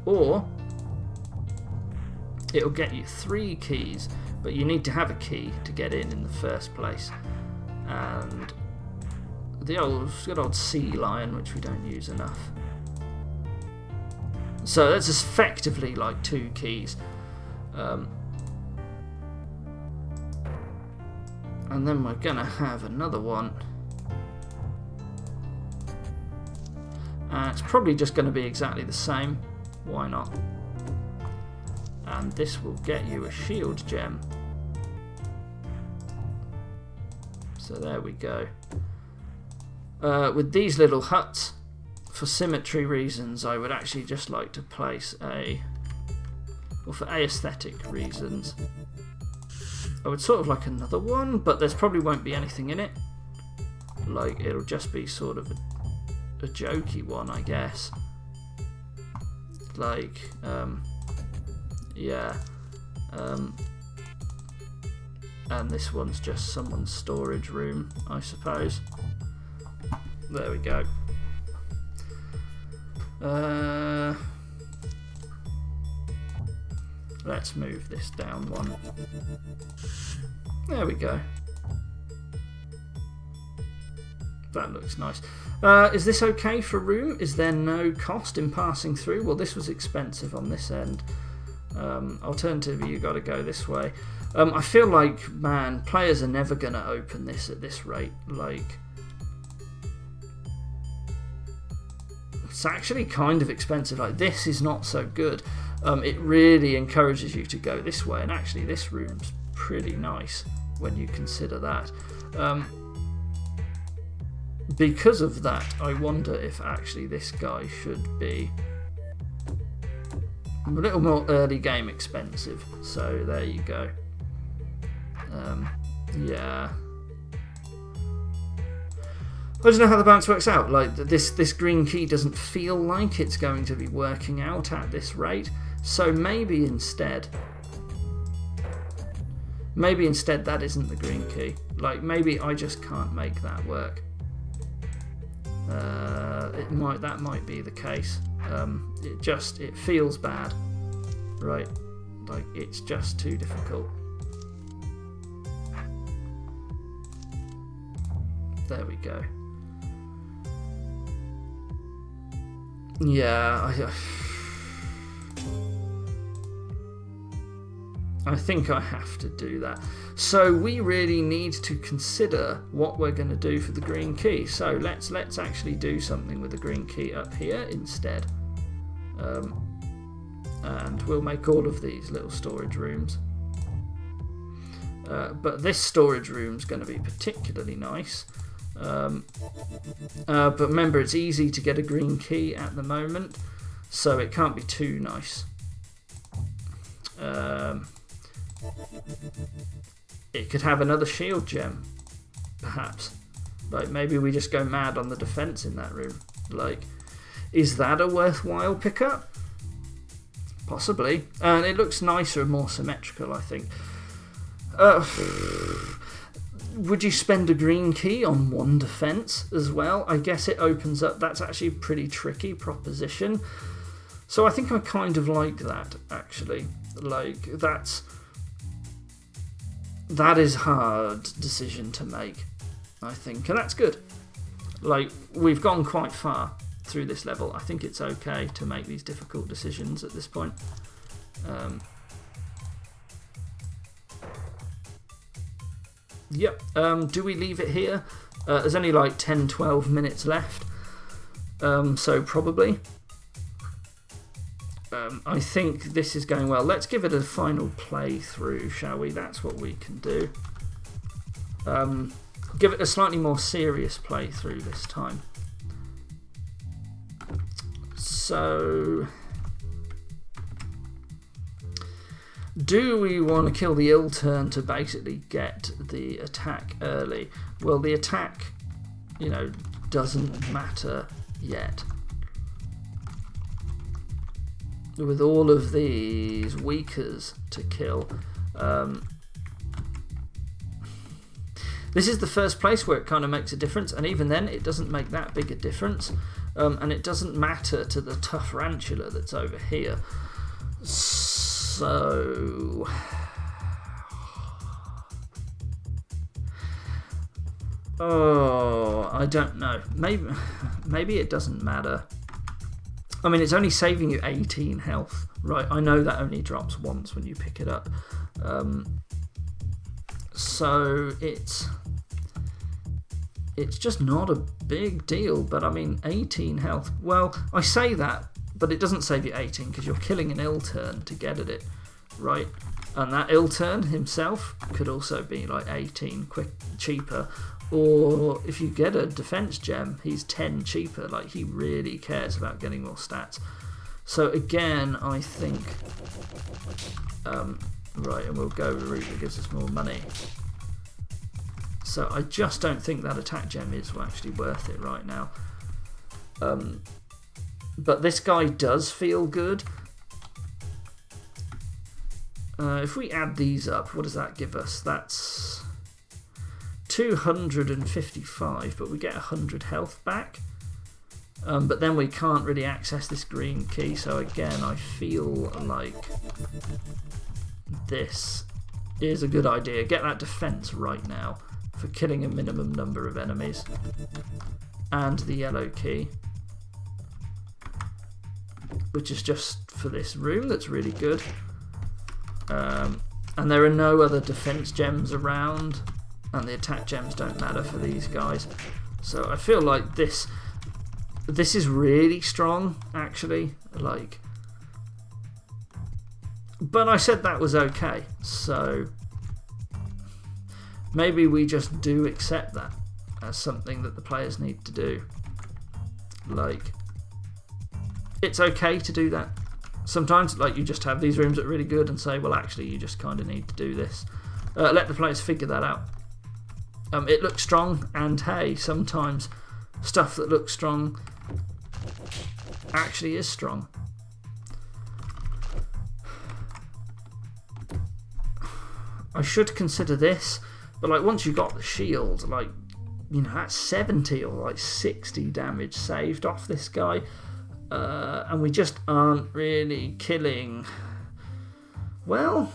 Or it'll get you 3 keys, but you need to have a key to get in the first place. And the good old sea lion, which we don't use enough. So that's effectively like 2 keys. And then we're going to have another one. It's probably just going to be exactly the same. Why not? And this will get you a shield gem. So there we go. With these little huts, for symmetry reasons, I would actually just like to place or for aesthetic reasons, I would sort of like another one, but there's probably won't be anything in it. Like, it'll just be sort of a jokey one, I guess. Like, yeah. And this one's just someone's storage room, I suppose. There we go. Let's move this down one. There we go. That looks nice. Is this okay for room? Is there no cost in passing through? Well, this was expensive on this end. Alternatively, you got to go this way. I feel like, man, players are never going to open this at this rate. Like, it's actually kind of expensive. Like, this is not so good. It really encourages you to go this way, and actually this room's pretty nice when you consider that. Because of that, I wonder if actually this guy should be a little more early game expensive. So there you go. Yeah. I don't know how the balance works out. Like, this green key doesn't feel like it's going to be working out at this rate. So maybe instead that isn't the green key. Like, maybe I just can't make that work. That might be the case. It feels bad, right? Like, it's just too difficult. There we go. Yeah, I think I have to do that. So we really need to consider what we're going to do for the green key. So let's actually do something with the green key up here instead. And we'll make all of these little storage rooms. But this storage room's going to be particularly nice. But remember, it's easy to get a green key at the moment, so it can't be too nice. It could have another shield gem, perhaps. Like, maybe we just go mad on the defense in that room. Like, is that a worthwhile pickup? Possibly. And it looks nicer and more symmetrical, I think. Would you spend a green key on one defense as well? I guess it opens up. That's actually a pretty tricky proposition. So I think I kind of like that, actually. Like, that is a hard decision to make, I think, and that's good. Like, we've gone quite far through this level. I think it's okay to make these difficult decisions at this point. Yep. Do we leave it here? There's only like 10-12 minutes left, so probably. I think this is going well. Let's give it a final playthrough, shall we? That's what we can do. Give it a slightly more serious playthrough this time. So, do we want to kill the ill turn to basically get the attack early? Well, the attack, doesn't matter yet. With all of these weakers to kill. This is the first place where it kind of makes a difference, and even then it doesn't make that big a difference. And it doesn't matter to the tough Rantula that's over here. So, I don't know. Maybe it doesn't matter. I mean, it's only saving you 18 health, right? I know that only drops once when you pick it up. So it's just not a big deal, but I mean, 18 health. Well, I say that, but it doesn't save you 18 because you're killing an ill turn to get at it, right? And that ill turn himself could also be like 18 cheaper, Or if you get a defense gem, he's 10 cheaper. Like, he really cares about getting more stats. So again, I think... right, and we'll go the route that gives us more money. So I just don't think that attack gem is actually worth it right now. But this guy does feel good. If we add these up, what does that give us? That's 255, but we get 100 health back. But then we can't really access this green key, so again, I feel like this is a good idea. Get that defense right now for killing a minimum number of enemies. And the yellow key, which is just for this room. That's really good. And there are no other defense gems around, and the attack gems don't matter for these guys. So I feel like this is really strong, actually. Like, but I said that was okay, so maybe we just do accept that as something that the players need to do. Like, it's okay to do that. Sometimes, like, you just have these rooms that are really good and say, well, actually, you just kind of need to do this. Let the players figure that out. It looks strong, and hey, sometimes stuff that looks strong actually is strong. I should consider this, but like, once you got the shield, like, you know, that's 70 or like 60 damage saved off this guy. And we just aren't really killing. Well,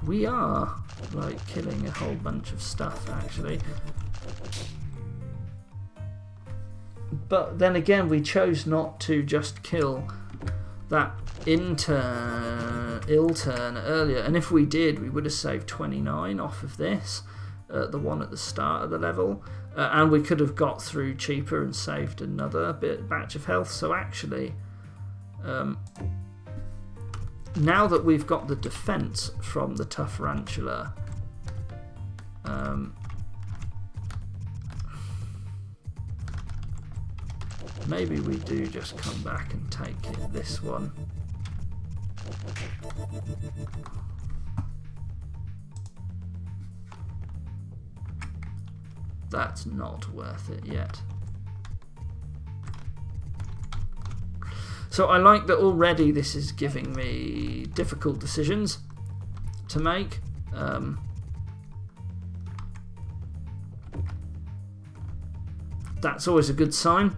we are like killing a whole bunch of stuff actually. But then again, we chose not to just kill that ill turn earlier, and if we did, we would have saved 29 off of this, the one at the start of the level. And we could have got through cheaper and saved another batch of health. So actually, now that we've got the defense from the tough tarantula, maybe we do just come back and take this one. That's not worth it yet. So I like that already this is giving me difficult decisions to make. That's always a good sign.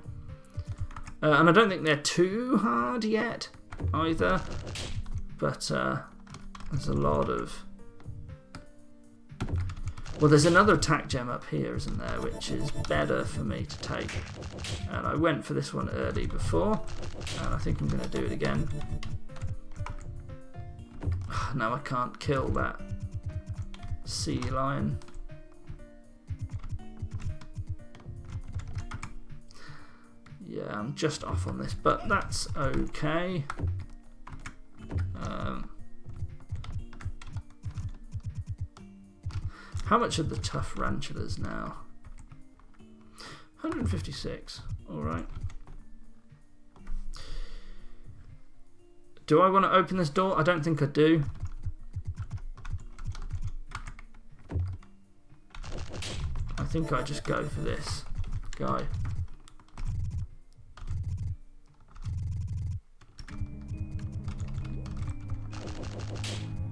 And I don't think they're too hard yet either. But there's a lot of... Well, there's another attack gem up here, isn't there, which is better for me to take. And I went for this one early before, and I think I'm going to do it again. Now I can't kill that sea lion. Yeah, I'm just off on this, but that's okay. How much are the tough tarantulas now? 156. Alright. Do I want to open this door? I don't think I do. I think I just go for this guy.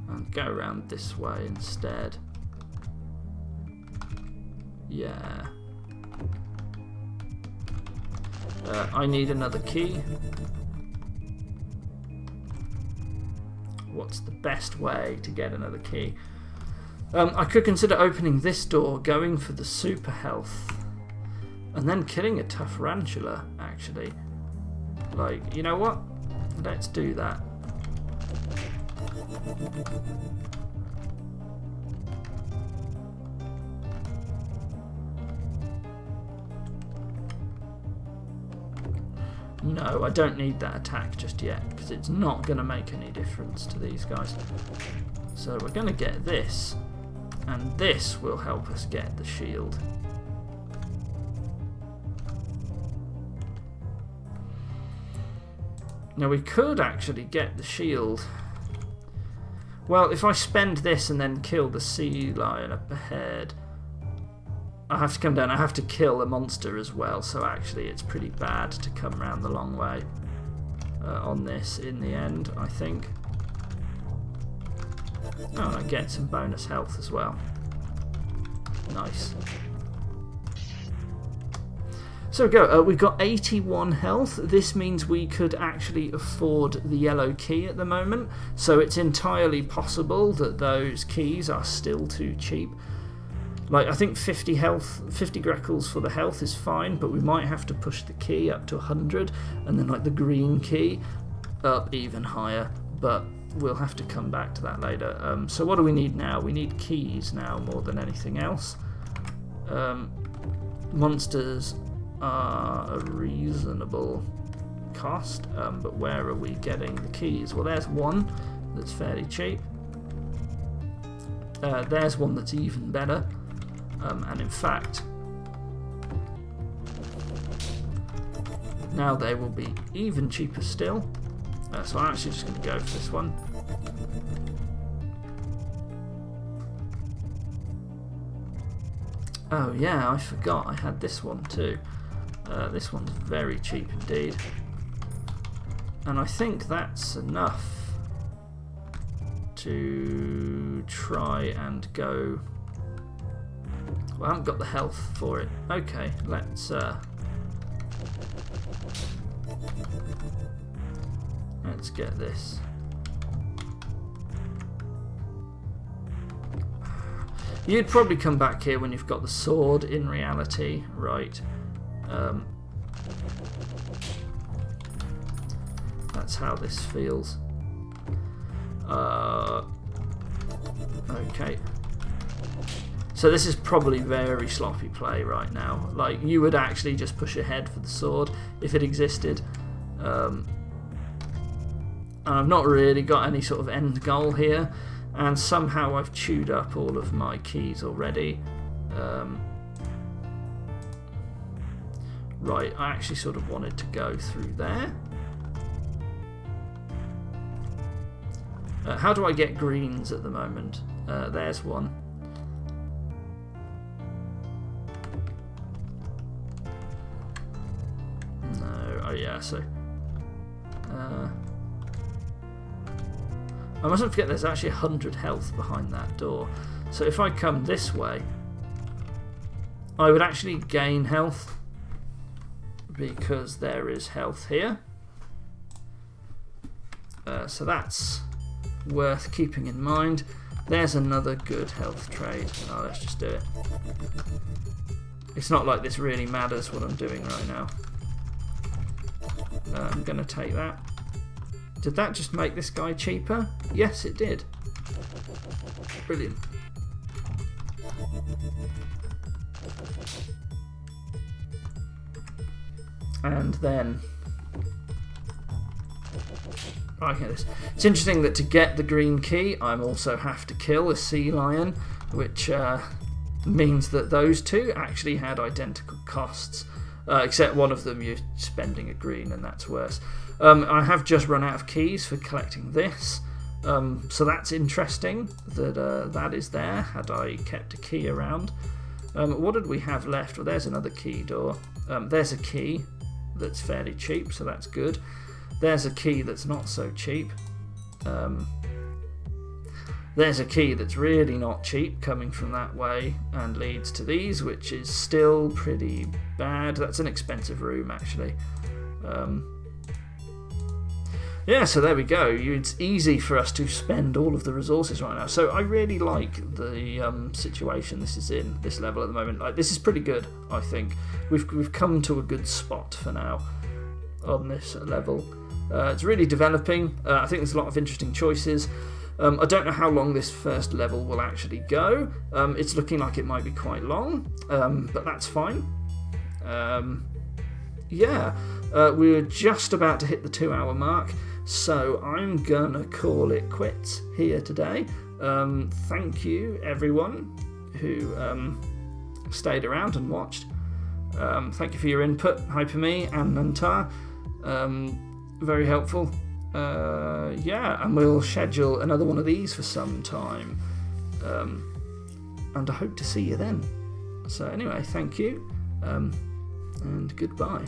And go around this way instead. Yeah. I need another key. What's the best way to get another key? I could consider opening this door, going for the super health, and then killing a tough tarantula, actually. Like, you know what? Let's do that. No, I don't need that attack just yet, because it's not going to make any difference to these guys. So we're going to get this, And this will help us get the shield. Now we could actually get the shield. Well, if I spend this and then kill the sea lion up ahead, I have to come down. I have to kill a monster as well, so actually it's pretty bad to come around the long way on this in the end, I think. Oh, and I get some bonus health as well. Nice. So we go. We've got 81 health. This means we could actually afford the yellow key at the moment. So it's entirely possible that those keys are still too cheap. Like, I think 50 Greckles for the health is fine, but we might have to push the key up to 100, and then like the green key up even higher. But we'll have to come back to that later. So what do we need now? We need keys now more than anything else. Monsters are a reasonable cost, but where are we getting the keys? Well, there's one that's fairly cheap. There's one that's even better, and in fact now they will be even cheaper still. So I'm actually just going to go for this one. Oh yeah, I forgot I had this one too. This one's very cheap indeed. And I think that's enough to try and go... Well, I haven't got the health for it. Okay, let's get this. You'd probably come back here when you've got the sword in reality, right? That's how this feels. Okay. So this is probably very sloppy play right now. Like, you would actually just push ahead for the sword if it existed. And I've not really got any sort of end goal here. And somehow I've chewed up all of my keys already. Right, I actually sort of wanted to go through there. How do I get greens at the moment? There's one. No, oh yeah, so... I mustn't forget there's actually 100 health behind that door. So if I come this way, I would actually gain health because there is health here. So that's worth keeping in mind. There's another good health trade. Oh, let's just do it. It's not like this really matters what I'm doing right now. I'm going to take that. Did that just make this guy cheaper? Yes, it did. Brilliant. And then... Right, okay, this. It's interesting that to get the green key, I also have to kill a sea lion, which means that those two actually had identical costs. Except one of them you're spending a green, and that's worse. I have just run out of keys for collecting this, so that's interesting that that is there, had I kept a key around. What did we have left? Well, there's another key door. There's a key that's fairly cheap, so that's good. There's a key that's not so cheap. There's a key that's really not cheap coming from that way and leads to these, which is still pretty bad. That's an expensive room, actually. Yeah, so there we go. It's easy for us to spend all of the resources right now. So I really like the situation this is in, this level at the moment. Like, this is pretty good, I think. We've come to a good spot for now on this level. It's really developing. I think there's a lot of interesting choices. I don't know how long this first level will actually go. It's looking like it might be quite long, but that's fine. Yeah, we're just about to hit the 2-hour mark, so I'm gonna call it quits here today. Thank you, everyone who stayed around and watched. Thank you for your input, Hyper.me and Nantar. Very helpful. And we'll schedule another one of these for some time. And I hope to see you then. So anyway, thank you, and goodbye.